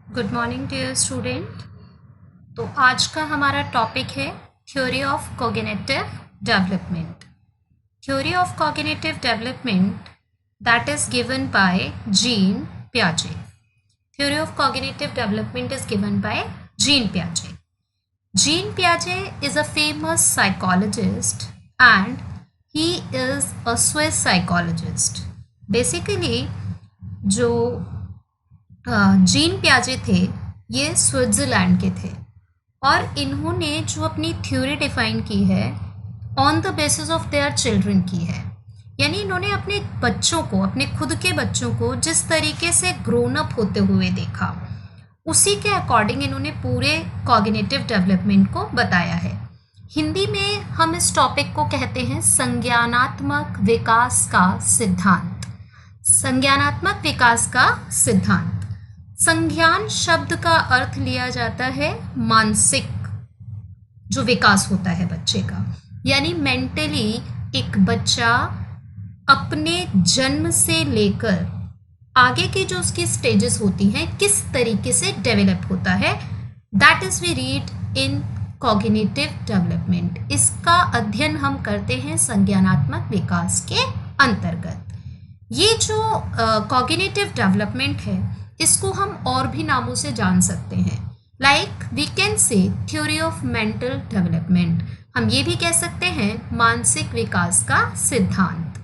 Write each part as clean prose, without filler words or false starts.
Good morning dear student. तो आज का हमारा टॉपिक है theory of cognitive development. Theory of cognitive development that is given by Jean पियाजे। Theory of cognitive development is given by Jean पियाजे. Jean Piaget is a famous psychologist and he is a Swiss psychologist. Basically, जो gene पियाजे थे ये Switzerland के थे और इन्होंने जो अपनी थ्योरी डिफाइन की है on the basis of their children की है. यानी इन्होंने अपने बच्चों को, अपने खुद के बच्चों को जिस तरीके से ग्रोन अप होते हुए देखा उसी के अकॉर्डिंग इन्होंने पूरे कॉग्निटिव डेवलपमेंट को बताया है. हिंदी में हम इस टॉपिक को कहते हैं संज्ञानात्मक विकास का सिद्धांत. संज्ञानात्मक विकास का सिद्धांत. संज्ञान शब्द का अर्थ लिया जाता है मानसिक जो विकास होता है बच्चे का. यानी मेंटली एक बच्चा अपने जन्म से लेकर आगे की जो उसकी स्टेजेस होती हैं किस तरीके से डेवलप होता है, that is we read in cognitive development. इसका अध्ययन हम करते हैं संज्ञानात्मक विकास के अंतर्गत. ये जो कॉग्निटिव डेवलपमेंट है इसको हम और भी नामों से जान सकते हैं. Like we can say theory of mental development. हम ये भी कह सकते हैं मानसिक विकास का सिद्धांत.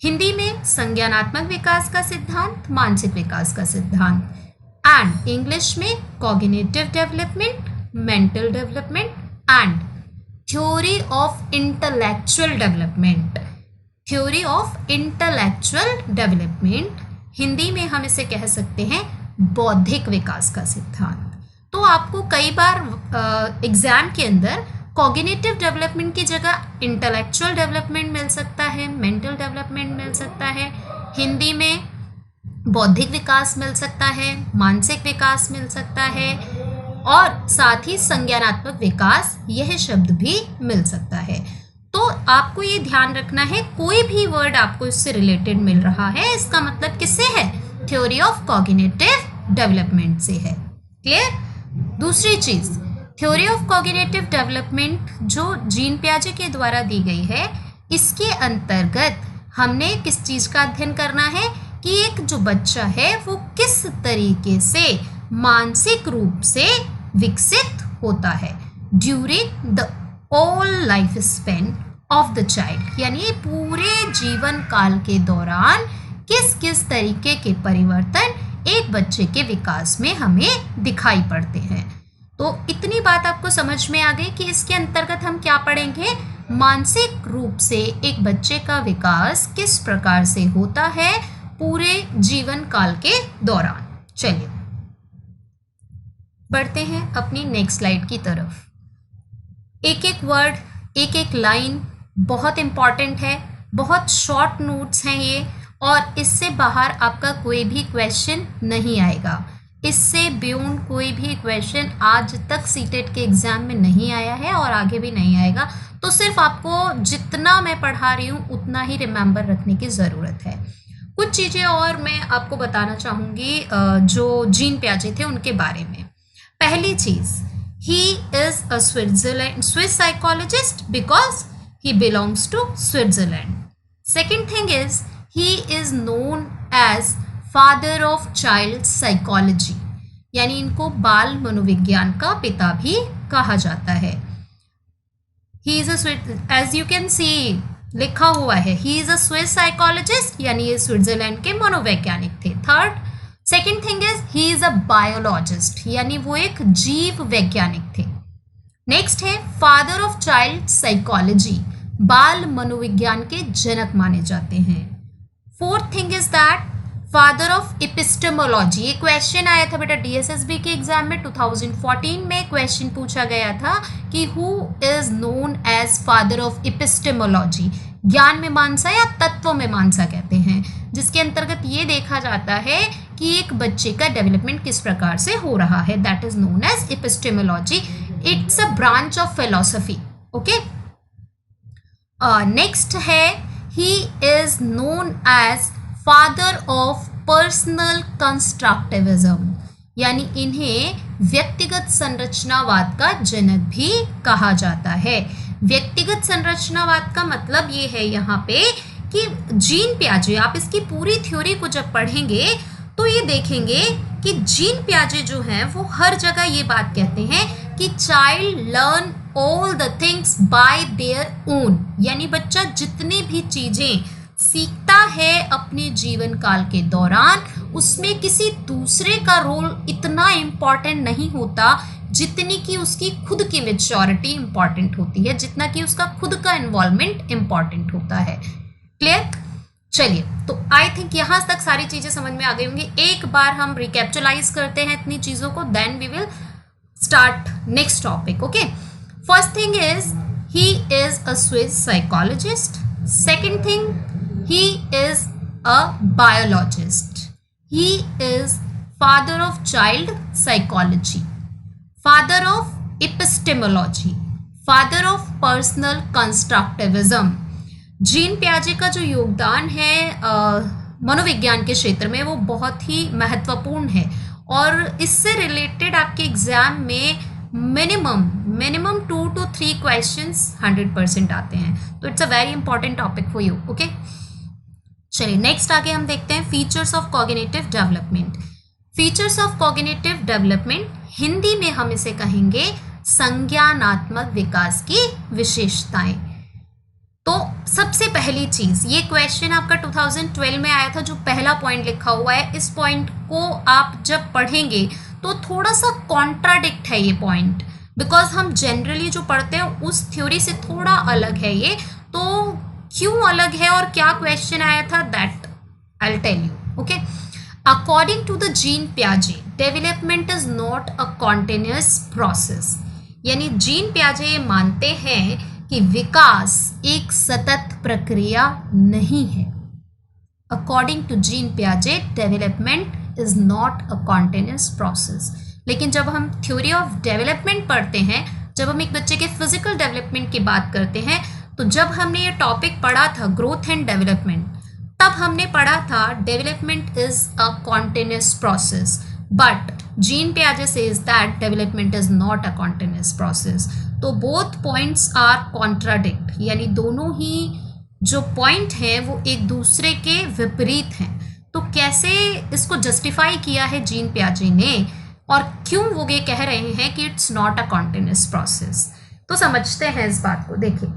हिंदी में संज्ञानात्मक विकास का सिद्धांत, मानसिक विकास का सिद्धांत. एंड इंग्लिश में cognitive development, mental development and theory of intellectual development. Theory of intellectual development Hindi में हम इसे कह सकते हैं बौद्धिक विकास का सिद्धांत. तो आपको कई बार एग्जाम के अंदर कॉग्निटिव डेवलपमेंट की जगह इंटेलेक्चुअल डेवलपमेंट मिल सकता है, मेंटल डेवलपमेंट मिल सकता है, हिंदी में बौद्धिक विकास मिल सकता है, मानसिक विकास मिल सकता है और साथ ही संज्ञानात्मक विकास यह शब्द भी मिल सकता है. तो आपको ये ध्यान रखना है कोई भी वर्ड आपको इससे रिलेटेड मिल रहा है इसका मतलब किससे है, थ्योरी ऑफ कॉग्निटिव डेवलपमेंट से है. क्लियर. दूसरी चीज, थ्योरी ऑफ कॉग्निटिव डेवलपमेंट जो जीन पियाजे के द्वारा दी गई है इसके अंतर्गत हमने किस चीज का अध्ययन करना है कि एक जो बच्चा है वो किस तरीके से मानसिक रूप से विकसित होता है during the all life span of the child. यानी पूरे जीवन काल के दौरान किस किस तरीके के परिवर्तन एक बच्चे के विकास में हमें दिखाई पड़ते हैं. तो इतनी बात आपको समझ में आ गई कि इसके अंतर्गत हम क्या पढ़ेंगे, मानसिक रूप से एक बच्चे का विकास किस प्रकार से होता है पूरे जीवन काल के दौरान. चलिए बढ़ते हैं अपनी नेक्स्ट स्लाइड की तरफ. एक एक वर्ड, एक एक लाइन बहुत इंपॉर्टेंट है, बहुत शॉर्ट नोट्स हैं ये और इससे बाहर आपका कोई भी क्वेश्चन नहीं आएगा. इससे बियॉन्ड कोई भी क्वेश्चन आज तक सीटेट के एग्जाम में नहीं आया है और आगे भी नहीं आएगा. तो सिर्फ आपको जितना मैं पढ़ा रही हूँ उतना ही रिमेंबर रखने की ज़रूरत है. कुछ चीज़ें और मैं आपको बताना चाहूँगी जो जीन पियाजे थे उनके बारे में. पहली चीज़, he is a Swiss psychologist because he belongs to Switzerland. Second thing is he is known as father of child psychology. यानी इनको बाल मनोविज्ञान का पिता भी कहा जाता है. He is a as you can see लिखा हुआ है he is a Swiss psychologist यानी ये स्विट्जरलैंड के मनोवैज्ञानिक थे. Third, second thing is he is a biologist यानी वो एक जीव वैज्ञानिक थे. नेक्स्ट है फादर ऑफ चाइल्ड साइकोलॉजी, बाल मनोविज्ञान के जनक माने जाते हैं. Fourth thing is that father of epistemology. ये क्वेश्चन आया था बेटा डीएसएसबी के एग्जाम में 2014 में क्वेश्चन पूछा गया था कि who is known as father of epistemology. ज्ञान मीमांसा या तत्व मीमांसा कहते हैं, जिसके अंतर्गत ये देखा जाता है कि एक बच्चे का डेवलपमेंट किस प्रकार से हो रहा है. That is known as epistemology. It's a branch of philosophy. Okay. Next है he is known as father of personal constructivism. यानी इन्हें व्यक्तिगत संरचनावाद का जनक भी कहा जाता है। व्यक्तिगत संरचनावाद का मतलब ये है यहाँ पे कि जीन पियाजे, आप इसकी पूरी थ्योरी को जब पढ़ेंगे तो ये देखेंगे कि जीन पियाजे जो हैं वो हर जगह ये बात कहते हैं कि child learn all the things by their own, यानी बच्चा जितनी भी चीजें सीखता है अपने जीवन काल के दौरान, उसमें किसी दूसरे का रोल इतना इम्पॉर्टेंट नहीं होता जितनी कि उसकी खुद की मैच्योरिटी इम्पॉर्टेंट होती है, जितना कि उसका खुद का इन्वॉल्वमेंट इम्पॉर्टेंट होता है। क्लियर? चलिए, तो आई थिंक यहाँ तक सारी चीजें समझ में आ गई होंगी। एक बार हम रिकैप्चुलाइज करते हैं इतनी चीजों को, then we will start next topic. Okay, first thing is he is a Swiss psychologist. Second thing, he is a biologist. He is father of child psychology, father of epistemology, father of personal constructivism. Jean पियाजे का जो योगदान है मनोविज्ञान के क्षेत्र में वो बहुत ही महत्वपूर्ण है, और इससे रिलेटेड आपके एग्जाम में मिनिमम 2 to 3 क्वेश्चंस 100% आते हैं, तो it's a very important topic for you. Okay, चलिए नेक्स्ट आगे हम देखते हैं features of cognitive development. Features of cognitive development, Hindi में हम इसे कहेंगे संज्ञानात्मक विकास की विशेषताएं। तो सबसे पहली चीज, ये क्वेश्चन आपका 2012 में आया था, जो पहला पॉइंट लिखा हुआ है, इस पॉइंट को आप जब पढ़ेंगे तो थोड़ा सा कॉन्ट्राडिक्ट है ये पॉइंट, बिकॉज हम जनरली जो पढ़ते हैं उस थ्योरी से थोड़ा अलग है ये। तो क्यों अलग है और क्या क्वेश्चन आया था, that I will tell you. Okay, according to the Jean पियाजे development is not a continuous process, यानी जीन पियाजे ये मानते हैं कि विकास एक सतत प्रक्रिया नहीं है। अकॉर्डिंग टू जीन पियाजे development is not a continuous process. लेकिन जब हम थ्योरी ऑफ डेवलपमेंट पढ़ते हैं, जब हम एक बच्चे के फिजिकल डेवलपमेंट की बात करते हैं, तो जब हमने ये टॉपिक पढ़ा था ग्रोथ एंड डेवलपमेंट, तब हमने पढ़ा था development is a continuous process, but Jean पियाजे says that development is not a continuous process. तो बोथ पॉइंट्स आर कॉन्ट्राडिक्ट, यानी दोनों ही जो पॉइंट हैं वो एक दूसरे के विपरीत हैं। तो कैसे इसको जस्टिफाई किया है जीन पियाजे ने, और क्यों वो ये कह रहे हैं कि it's not a continuous process, तो समझते हैं इस बात को। देखिए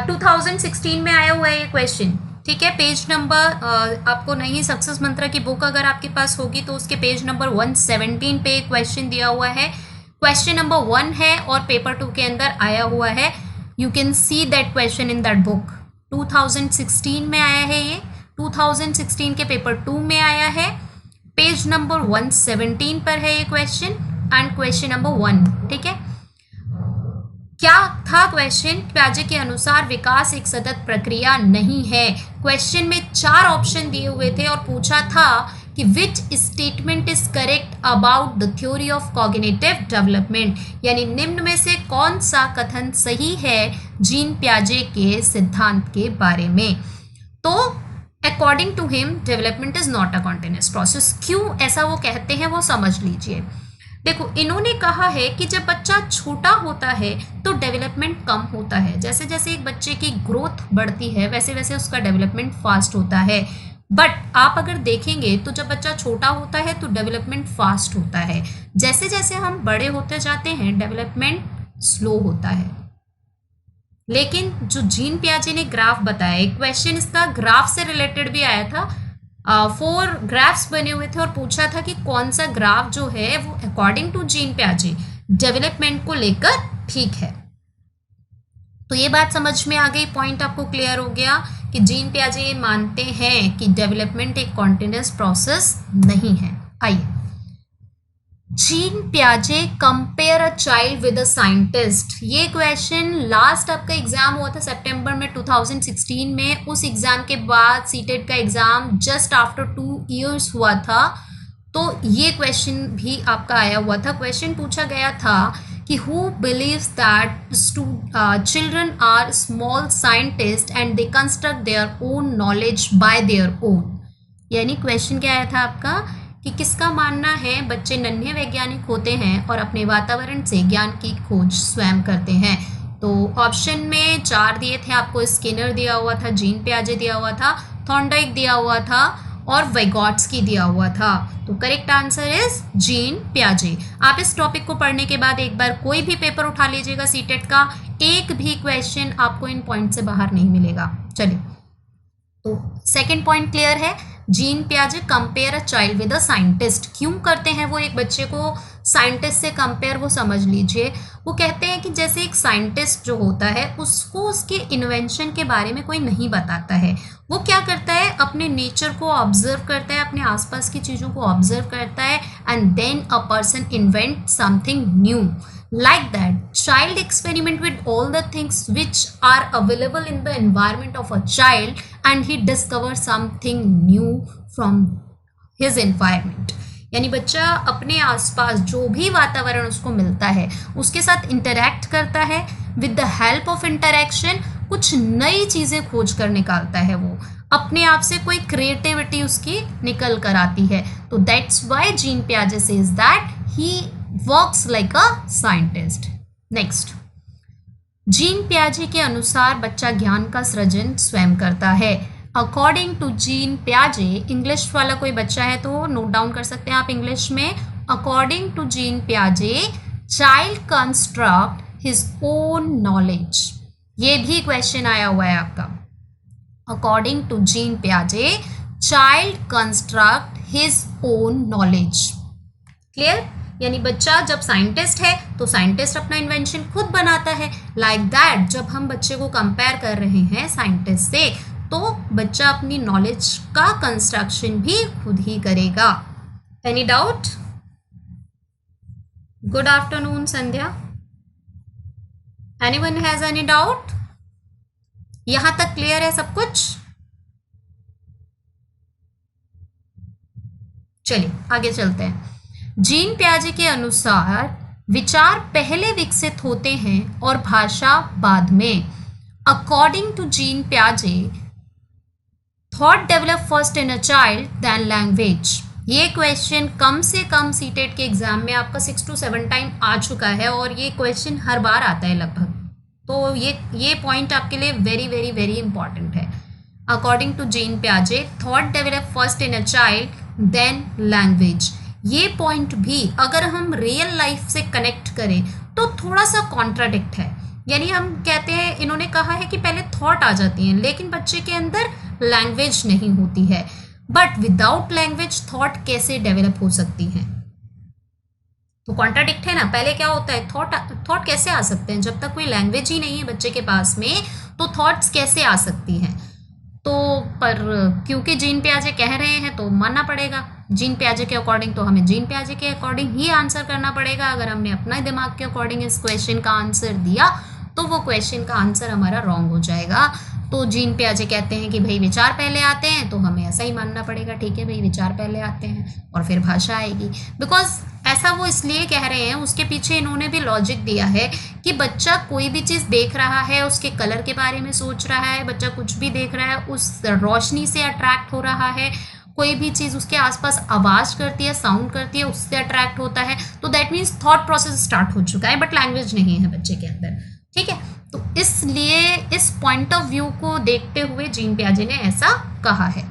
2016 में आया हुआ है ये क्वेश्चन, ठीक है। पेज नंबर आपको नहीं, सक्सेस मंत्रा की बुक अगर आपके पास होगी तो उसके पेज नंबर 117 पे क्वेश्चन दिया हुआ है। क्वेश्चन नंबर 1 है और पेपर 2 के अंदर आया हुआ है। You can see that question in that book. 2016 में आया है ये, 2016 के पेपर 2 में आया है, पेज नंबर 117 पर है ये क्वेश्चन, एंड क्वेश्चन नंबर 1, ठीक है। क्या था क्वेश्चन? पियाजे के अनुसार विकास एक सतत प्रक्रिया नहीं है। क्वेश्चन में 4 ऑप्शन दिए हुए थे और पूछा था कि विच statement is correct about the theory of cognitive development, यानी निम्न में से कौन सा कथन सही है जीन पियाजे के सिद्धांत के बारे में। तो according to him development is not a continuous process. क्यों ऐसा वो कहते हैं वो समझ लीजिए। देखो, इन्होंने कहा है कि जब बच्चा छोटा होता है तो डेवलपमेंट कम होता है, जैसे जैसे एक बच्चे की ग्रोथ बढ़ती है वैसे वैसे उसका डेवलपमेंट फास्ट होता है। बट आप अगर देखेंगे तो जब बच्चा छोटा होता है तो डेवलपमेंट फास्ट होता है, जैसे जैसे हम बड़े होते जाते हैं डेवलपमेंट स्लो होता है। लेकिन जो जीन पियाजे ने ग्राफ बताया, क्वेश्चन इसका ग्राफ से रिलेटेड भी आया था, 4 ग्राफ्स बने हुए थे और पूछा था कि कौन सा ग्राफ जो है वो अकॉर्डिंग टू जीन पियाजे डेवलपमेंट को लेकर ठीक है। तो ये बात समझ में आ गई, पॉइंट आपको क्लियर हो गया कि जीन पियाजे मानते हैं कि डेवलपमेंट एक कॉन्टिन्यूअस प्रोसेस नहीं है। आइए, जीन पियाजे compare a child with a scientist, ये क्वेश्चन लास्ट आपका एग्जाम हुआ था सितंबर में 2016 में। उस एग्जाम के बाद सीटेट का एग्जाम जस्ट आफ्टर 2 years हुआ था, तो ये क्वेश्चन भी आपका आया हुआ था। क्वेश्चन पूछा गया था कि who believes that children are small scientist and they construct their own knowledge by their own, यानी क्वेश्चन क्या आया था आपका कि किसका मानना है बच्चे नन्हे वैज्ञानिक होते हैं और अपने वातावरण से ज्ञान की खोज स्वयं करते हैं। तो ऑप्शन में 4 दिए थे आपको, स्किनर दिया हुआ था, जीन पियाजे दिया हुआ था, थॉर्नडाइक दिया हुआ था और वाइगॉट्स्की दिया हुआ था। तो करेक्ट आंसर इज जीन पियाजे। आप इस टॉपिक को पढ़ने के बाद एक बार कोई भी पेपर उठा लीजिएगा सीटेट का, एक भी क्वेश्चन आपको इन पॉइंट से बाहर नहीं मिलेगा। चलिए, तो सेकंड पॉइंट क्लियर है। जीन पियाजे compare a child with a scientist. क्यों करते हैं वो एक बच्चे को साइंटिस्ट से कंपेयर, वो समझ लीजिए। वो कहते हैं कि जैसे एक साइंटिस्ट जो होता है उसको उसके इन्वेंशन के बारे में कोई नहीं बताता है, वो क्या करता है अपने नेचर को ऑब्जर्व करता है, अपने आसपास की चीज़ों को ऑब्जर्व करता है and then a person invent something new. Like that, child experiment with all the things which are available in the environment of a child and he discovers something new from his environment. यानी बच्चा अपने आसपास जो भी वातावरण उसको मिलता है उसके साथ इंटरैक्ट करता है, with the help of interaction कुछ नई चीज़ें खोज कर निकालता है, वो अपने आप से कोई क्रिएटिविटी उसकी निकल कर आती है। तो दैट्स वाई जीन पियाजे says that he works like a scientist. Next, gene पियाजे के अनुसार बच्चा ज्ञान का सृजन स्वयं करता है। अकॉर्डिंग टू जीन पियाजे, इंग्लिश वाला कोई बच्चा है तो नोट डाउन कर सकते हैं आप इंग्लिश में। अकॉर्डिंग टू जीन पियाजे, child construct his own knowledge. ये भी क्वेश्चन आया हुआ है आपका। अकॉर्डिंग टू जीन पियाजे, child construct his own knowledge. Clear? यानी बच्चा जब साइंटिस्ट है तो साइंटिस्ट अपना इन्वेंशन खुद बनाता है। लाइक दैट, जब हम बच्चे को कंपेयर कर रहे हैं साइंटिस्ट से तो बच्चा अपनी नॉलेज का कंस्ट्रक्शन भी खुद ही करेगा। Any doubt? Good afternoon Sandhya. Anyone has any doubt? यहां तक क्लियर है सब कुछ? चलिए आगे चलते हैं। जीन पियाजे के अनुसार विचार पहले विकसित होते हैं और भाषा बाद में। अकॉर्डिंग टू जीन पियाजे, thought develop first in a child then language. ये क्वेश्चन कम से कम सीटेट के एग्जाम में आपका 6 to 7 टाइम आ चुका है और ये क्वेश्चन हर बार आता है लगभग। तो ये पॉइंट आपके लिए वेरी वेरी वेरी इंपॉर्टेंट है। अकॉर्डिंग टू जीन पियाजे, thought develop first in a child then language. ये पॉइंट भी अगर हम रियल लाइफ से कनेक्ट करें तो थोड़ा सा कॉन्ट्राडिक्ट है। यानी हम कहते हैं, इन्होंने कहा है कि पहले थॉट आ जाती हैं लेकिन बच्चे के अंदर लैंग्वेज नहीं होती है। बट विदाउट लैंग्वेज थॉट कैसे डेवलप हो सकती हैं? तो कॉन्ट्राडिक्ट है ना। पहले क्या होता है, थॉट कैसे आ सकते हैं? जब तक कोई लैंग्वेज ही नहीं है बच्चे के पास में तो थॉट्स कैसे आ सकती हैं? तो पर क्योंकि जीन पियाजे कह रहे हैं तो मानना पड़ेगा जीन पियाजे के अकॉर्डिंग, तो हमें जीन पियाजे के अकॉर्डिंग ही आंसर करना पड़ेगा। अगर हमने अपना दिमाग के अकॉर्डिंग इस क्वेश्चन का आंसर दिया तो वो क्वेश्चन का आंसर हमारा रॉन्ग हो जाएगा। तो जीन पियाजे कहते हैं कि भाई विचार पहले आते हैं, तो हमें ऐसा ही मानना पड़ेगा। ठीक है भाई, विचार पहले आते हैं और फिर भाषा आएगी। बिकॉज ऐसा वो इसलिए कह रहे हैं, उसके पीछे इन्होंने भी लॉजिक दिया है कि बच्चा कोई भी चीज़ देख रहा है, उसके कलर के बारे में सोच रहा है, बच्चा कुछ भी देख रहा है उस रोशनी से अट्रैक्ट हो रहा है, कोई भी चीज़ उसके आसपास आवाज़ करती है, साउंड करती है, उससे अट्रैक्ट होता है। तो that means thought process start हो चुका है, बट लैंग्वेज नहीं है बच्चे के अंदर। ठीक है, तो इसलिए इस पॉइंट ऑफ व्यू को देखते हुए जीन पियाजे ने ऐसा कहा है।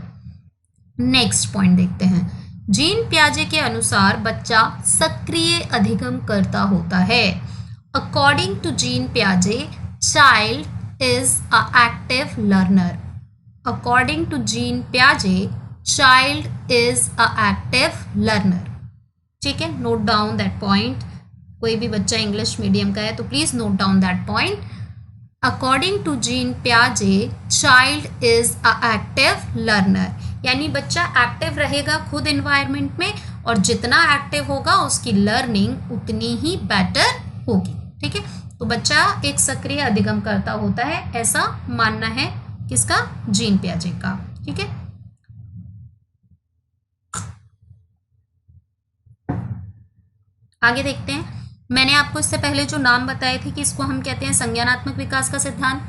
नेक्स्ट पॉइंट देखते हैं। जीन पियाजे के अनुसार बच्चा सक्रिय अधिगम करता होता है। अकॉर्डिंग टू जीन पियाजे, child is a active learner. According to Jean पियाजे, child is a active learner. ठीक है, नोट डाउन दैट पॉइंट। कोई भी बच्चा इंग्लिश मीडियम का है तो please note down that point. According to Jean पियाजे, child is a active learner. यानी बच्चा एक्टिव रहेगा खुद एनवायरनमेंट में और जितना एक्टिव होगा उसकी लर्निंग उतनी ही बेटर होगी। ठीक है, तो बच्चा एक सक्रिय अधिगम करता होता है, ऐसा मानना है किसका? जीन पियाजे का। ठीक है, आगे देखते हैं। मैंने आपको इससे पहले जो नाम बताए थे कि इसको हम कहते हैं संज्ञानात्मक विकास का सिद्धांत,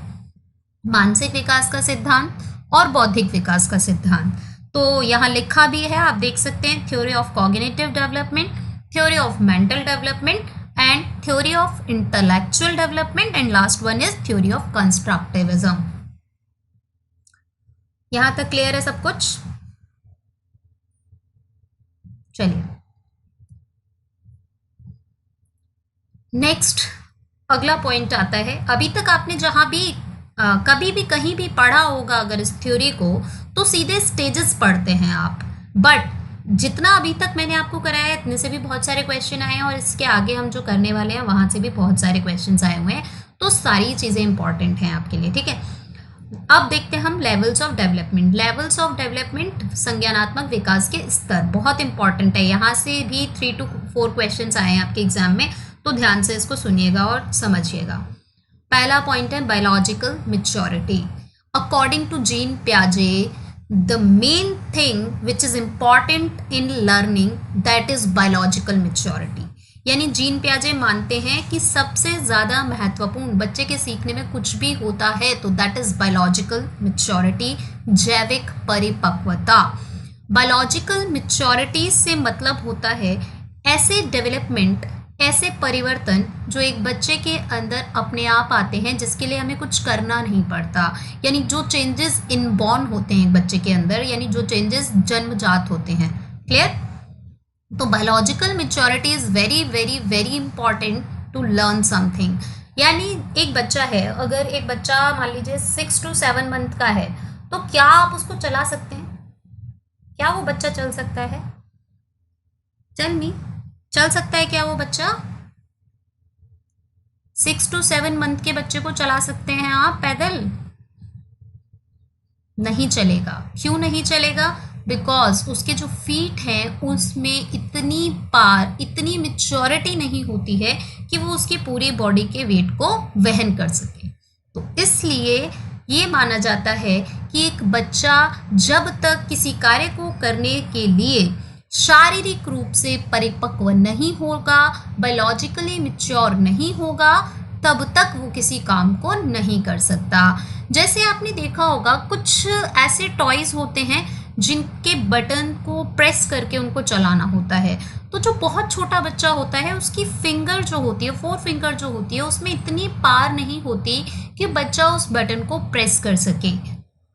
मानसिक विकास का सिद्धांत और बौद्धिक विकास का सिद्धांत। तो यहाँ लिखा भी है, आप देख सकते हैं, theory of cognitive development, theory of mental development and theory of intellectual development and last one is theory of constructivism. यहां तक क्लियर है सब कुछ? चलिए नेक्स्ट अगला पॉइंट आता है। अभी तक आपने जहां भी कभी भी कहीं भी पढ़ा होगा अगर इस थ्योरी को, तो सीधे स्टेजेस पढ़ते हैं आप, बट जितना अभी तक मैंने आपको कराया है इतने से भी बहुत सारे क्वेश्चन आए हैं और इसके आगे हम जो करने वाले हैं वहां से भी बहुत सारे क्वेश्चन आए हुए हैं, तो सारी चीज़ें इंपॉर्टेंट हैं आपके लिए, ठीक है। अब देखते हैं हम levels of development. Levels of development संज्ञानात्मक विकास के स्तर बहुत इंपॉर्टेंट है, यहाँ से भी 3 to 4 क्वेश्चन आए हैं आपके एग्जाम में, तो ध्यान से इसको सुनिएगा और समझिएगा। पहला पॉइंट है biological maturity. According to Jean पियाजे the main thing which is important in learning that is biological maturity. यानी जीन पियाजे मानते हैं कि सबसे ज़्यादा महत्वपूर्ण बच्चे के सीखने में कुछ भी होता है तो दैट इज बायोलॉजिकल मैच्योरिटी, जैविक परिपक्वता। बायोलॉजिकल मैच्योरिटी से मतलब होता है ऐसे डेवलपमेंट, ऐसे परिवर्तन जो एक बच्चे के अंदर अपने आप आते हैं, जिसके लिए हमें कुछ करना नहीं पड़ता, यानी जो चेंजेस इनबॉर्न होते हैं एक बच्चे के अंदर, यानी जो चेंजेस जन्मजात होते हैं। क्लियर? तो biological maturity is very very very important to learn something. यानी एक बच्चा है, अगर एक बच्चा मान लीजिए 6 to 7 मंथ का है, तो क्या आप उसको चला सकते हैं? क्या वो बच्चा चल सकता है? चल सकता है क्या वो बच्चा? 6 to 7 मंथ के बच्चे को चला सकते हैं आप पैदल? नहीं चलेगा। क्यों नहीं चलेगा? बिकॉज उसके जो फीट हैं उसमें इतनी पार, इतनी मैच्योरिटी नहीं होती है कि वो उसकी पूरी बॉडी के वेट को वहन कर सके। तो इसलिए ये माना जाता है कि एक बच्चा जब तक किसी कार्य को करने के लिए शारीरिक रूप से परिपक्व नहीं होगा, बायोलॉजिकली मैच्योर नहीं होगा, तब तक वो किसी काम को नहीं कर सकता। जैसे आपने देखा होगा कुछ ऐसे टॉयज होते हैं जिनके बटन को प्रेस करके उनको चलाना होता है, तो जो बहुत छोटा बच्चा होता है उसकी फिंगर जो होती है, 4 फिंगर जो होती है, उसमें इतनी पार नहीं होती कि बच्चा उस बटन को प्रेस कर सके,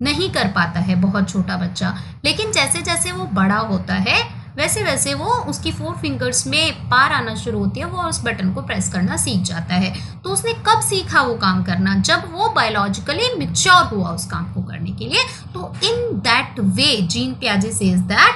नहीं कर पाता है बहुत छोटा बच्चा। लेकिन जैसे जैसे वो बड़ा होता है वैसे वैसे वो उसकी 4 फिंगर्स में पार आना शुरू होती है, वो उस बटन को प्रेस करना सीख जाता है। तो उसने कब सीखा वो काम करना? जब वो बायोलॉजिकली मैच्योर हुआ उस काम को करने के लिए। तो इन दैट वे जीन पियाजे सेज दैट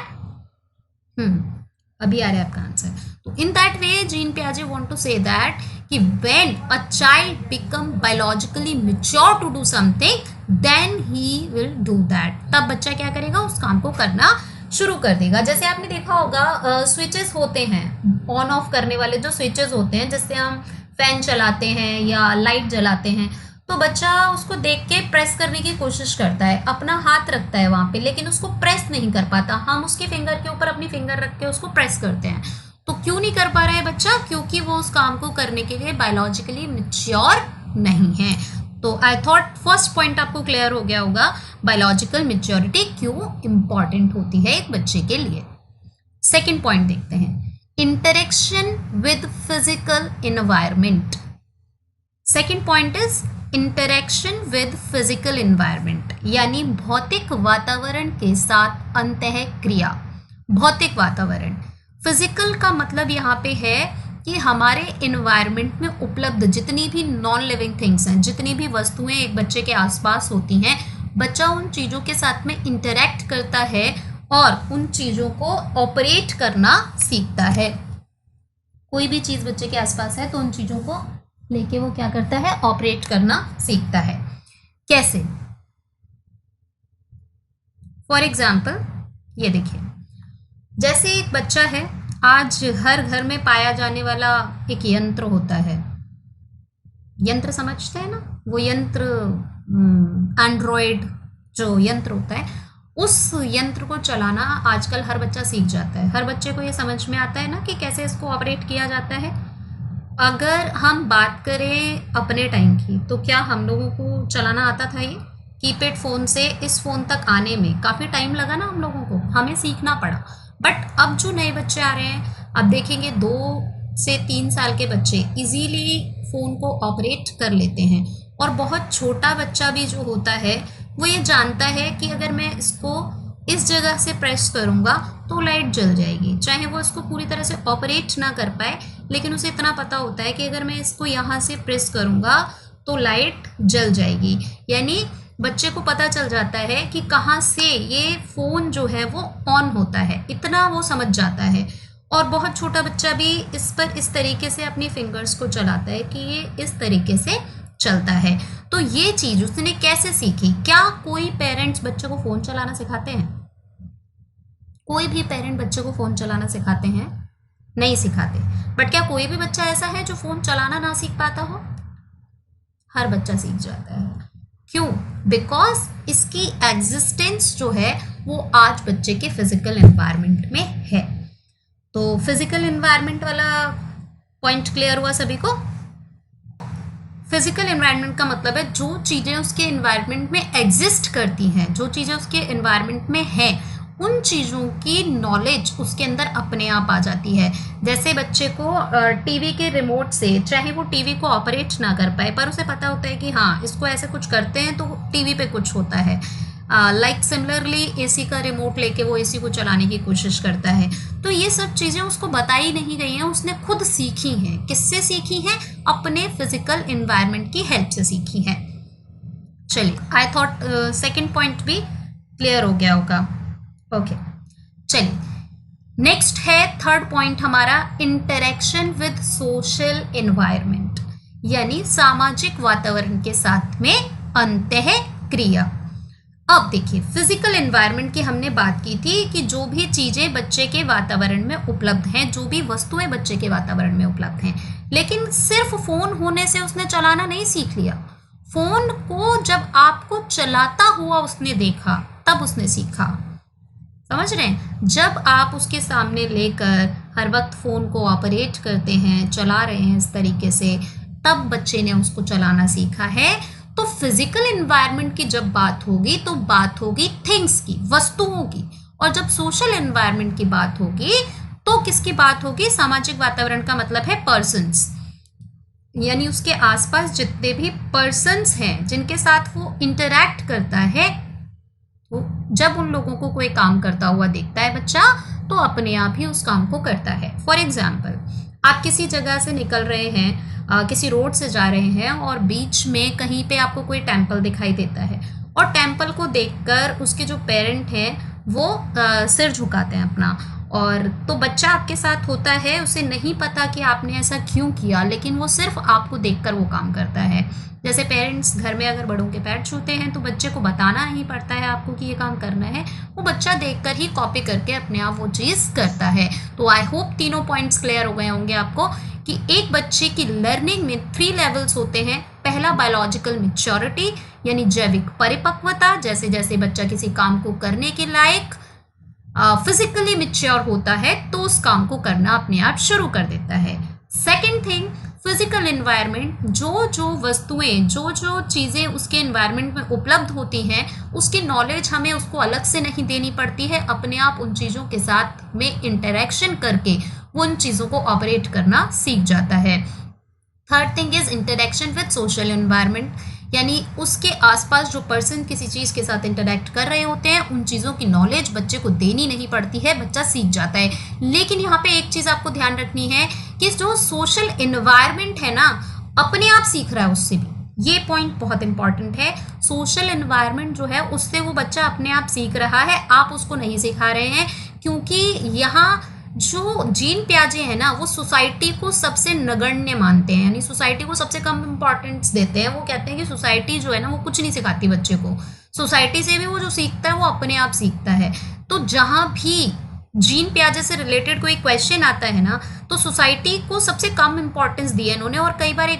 अभी आ रहा है आपका आंसर। तो इन दैट वे जीन पियाजे वांट टू से दैट कि when a child become biologically mature to do something then he will do that. तब बच्चा क्या करेगा? उस काम को करना शुरू कर देगा। जैसे आपने देखा होगा स्विचेस होते हैं ऑन ऑफ करने वाले, जो स्विचेस होते हैं जिससे हम फैन चलाते हैं या लाइट जलाते हैं, तो बच्चा उसको देख के प्रेस करने की कोशिश करता है, अपना हाथ रखता है वहां पे, लेकिन उसको प्रेस नहीं कर पाता। हम उसके फिंगर के ऊपर अपनी फिंगर रख के उसको प्रेस करते हैं। तो क्यों नहीं कर पा रहा है बच्चा? क्योंकि वो उस काम को करने के लिए बायोलॉजिकली मैच्योर नहीं है। तो आई थॉट फर्स्ट पॉइंट आपको क्लियर हो गया होगा, बायोलॉजिकल मैच्योरिटी क्यों इंपॉर्टेंट होती है एक बच्चे के लिए। सेकंड पॉइंट देखते हैं, interaction with physical environment. Second point is interaction with physical environment, यानी भौतिक वातावरण के साथ अंतः क्रिया। भौतिक वातावरण, फिजिकल का मतलब यहाँ पे है कि हमारे इन्वायरमेंट में उपलब्ध जितनी भी नॉन लिविंग थिंग्स हैं, जितनी भी वस्तुएं एक बच्चे के आसपास होती हैं, बच्चा उन चीज़ों के साथ में इंटरेक्ट करता है और उन चीज़ों को ऑपरेट करना सीखता है। कोई भी चीज़ बच्चे के आसपास है तो उन चीज़ों को लेके वो क्या करता है? ऑपरेट करना सीखता है। कैसे? फॉर एग्जाम्पल ये देखिए, जैसे एक बच्चा है, आज हर घर में पाया जाने वाला एक यंत्र होता है। यंत्र समझते हैं ना? वो यंत्र एंड्रॉयड जो यंत्र होता है, उस यंत्र को चलाना आजकल हर बच्चा सीख जाता है। हर बच्चे को ये समझ में आता है ना कि कैसे इसको ऑपरेट किया जाता है। अगर हम बात करें अपने टाइम की, तो क्या हम लोगों को चलाना आता था ये? कीपैड फ़ोन से इस फ़ोन तक आने में काफ़ी टाइम लगा ना हम लोगों को, हमें सीखना पड़ा। बट अब जो नए बच्चे आ रहे हैं, अब देखेंगे 2 से 3 साल के बच्चे इजीली फ़ोन को ऑपरेट कर लेते हैं। और बहुत छोटा बच्चा भी जो होता है वो ये जानता है कि अगर मैं इसको इस जगह से प्रेस करूँगा तो लाइट जल जाएगी, चाहे वो इसको पूरी तरह से ऑपरेट ना कर पाए, लेकिन उसे इतना पता होता है कि अगर मैं इसको यहाँ से प्रेस करूँगा तो लाइट जल जाएगी। यानी बच्चे को पता चल जाता है कि कहाँ से ये फ़ोन जो है वो ऑन होता है, इतना वो समझ जाता है। और बहुत छोटा बच्चा भी इस पर इस तरीके से अपनी फिंगर्स को चलाता है कि ये इस तरीके से चलता है। तो ये चीज़ उसने कैसे सीखी? क्या कोई पेरेंट्स बच्चे को फ़ोन चलाना सिखाते हैं? कोई भी पेरेंट बच्चे को फ़ोन चलाना सिखाते हैं? नहीं सिखाते। बट क्या कोई भी बच्चा ऐसा है जो फ़ोन चलाना ना सीख पाता हो? हर बच्चा सीख जाता है। क्यों? बिकॉज इसकी एग्जिस्टेंस जो है वो आज बच्चे के फिजिकल एनवायरनमेंट में है। तो फिजिकल एनवायरनमेंट वाला पॉइंट क्लियर हुआ सभी को? फिजिकल एनवायरनमेंट का मतलब है जो चीज़ें उसके एनवायरनमेंट में एग्जिस्ट करती हैं, जो चीज़ें उसके एनवायरनमेंट में हैं, उन चीज़ों की नॉलेज उसके अंदर अपने आप आ जाती है। जैसे बच्चे को टीवी के रिमोट से, चाहे वो टीवी को ऑपरेट ना कर पाए, पर उसे पता होता है कि हाँ इसको ऐसे कुछ करते हैं तो टीवी पे कुछ होता है। लाइक सिमिलरली एसी का रिमोट लेके वो एसी को चलाने की कोशिश करता है। तो ये सब चीज़ें उसको बताई नहीं गई हैं, उसने खुद सीखी हैं। किससे सीखी हैं? अपने फिजिकल एनवायरनमेंट की हेल्प से सीखी हैं। चलिए, आई थॉट सेकेंड पॉइंट भी क्लियर हो गया होगा। ओके, चलिए नेक्स्ट है थर्ड पॉइंट हमारा, इंटरेक्शन विद सोशल एनवायरनमेंट, यानी सामाजिक वातावरण के साथ में अंतःक्रिया। अब देखिए, फिजिकल एनवायरनमेंट की हमने बात की थी कि जो भी चीज़ें बच्चे के वातावरण में उपलब्ध हैं, जो भी वस्तुएं बच्चे के वातावरण में उपलब्ध हैं, लेकिन सिर्फ फ़ोन होने से उसने चलाना नहीं सीख लिया। फ़ोन को जब आपको चलाता हुआ उसने देखा तब उसने सीखा। समझ रहे हैं? जब आप उसके सामने लेकर हर वक्त फ़ोन को ऑपरेट करते हैं, चला रहे हैं इस तरीके से, तब बच्चे ने उसको चलाना सीखा है। तो फिजिकल एनवायरनमेंट की जब बात होगी तो बात होगी थिंग्स की, वस्तुओं की। और जब सोशल एनवायरनमेंट की बात होगी तो किसकी बात होगी? सामाजिक वातावरण का मतलब है पर्सन्स, यानी उसके आसपास जितने भी पर्सन्स हैं जिनके साथ वो इंटरैक्ट करता है, वो जब उन लोगों को कोई काम करता हुआ देखता है बच्चा, तो अपने आप ही उस काम को करता है। फॉर एग्जाम्पल, आप किसी जगह से निकल रहे हैं, किसी रोड से जा रहे हैं और बीच में कहीं पे आपको कोई टेम्पल दिखाई देता है, और टेम्पल को देखकर उसके जो पेरेंट हैं वो सिर झुकाते हैं अपना, और तो बच्चा आपके साथ होता है, उसे नहीं पता कि आपने ऐसा क्यों किया, लेकिन वो सिर्फ आपको देखकर वो काम करता है। जैसे पेरेंट्स घर में अगर बड़ों के पैर छूते हैं तो बच्चे को बताना नहीं पड़ता है आपको कि ये काम करना है, वो बच्चा देखकर ही कॉपी करके अपने आप वो चीज़ करता है। तो आई होप तीनों पॉइंट्स क्लियर हो गए होंगे आपको कि एक बच्चे की लर्निंग में 3 लेवल्स होते हैं। पहला बायोलॉजिकल मैच्योरिटी, यानी जैविक परिपक्वता, जैसे जैसे बच्चा किसी काम को करने के लायक फिजिकली मैच्योर होता है तो उस काम को करना अपने आप शुरू कर देता है। सेकेंड थिंग, फिजिकल एनवायरनमेंट, जो जो वस्तुएं, जो जो चीज़ें उसके एनवायरनमेंट में उपलब्ध होती हैं, उसकी नॉलेज हमें उसको अलग से नहीं देनी पड़ती है, अपने आप उन चीज़ों के साथ में इंटरेक्शन करके वो उन चीज़ों को ऑपरेट करना सीख जाता है। Third thing is interaction with social environment, यानी उसके आसपास जो पर्सन किसी चीज़ के साथ इंटरेक्ट कर रहे होते हैं, उन चीज़ों की नॉलेज बच्चे को देनी नहीं पड़ती है, बच्चा सीख जाता है। लेकिन यहाँ पे एक चीज़ आपको ध्यान रखनी है कि जो सोशल एनवायरनमेंट है ना, अपने आप सीख रहा है उससे भी। ये पॉइंट बहुत इंपॉर्टेंट है। सोशल एनवायरनमेंट जो है उससे वो बच्चा अपने आप सीख रहा है, आप उसको नहीं सिखा रहे हैं। क्योंकि यहाँ जो जीन प्याजे हैं ना, वो सोसाइटी को सबसे नगण्य मानते हैं, यानी सोसाइटी को सबसे कम इम्पोर्टेंस देते हैं। वो कहते हैं कि सोसाइटी जो है ना वो कुछ नहीं सिखाती बच्चे को, सोसाइटी से भी वो जो सीखता है वो अपने आप सीखता है। तो जहाँ भी जीन प्याजे से रिलेटेड कोई क्वेश्चन आता है ना, तो सोसाइटी को सबसे कम इम्पोर्टेंस दी है इन्होंने। और कई बार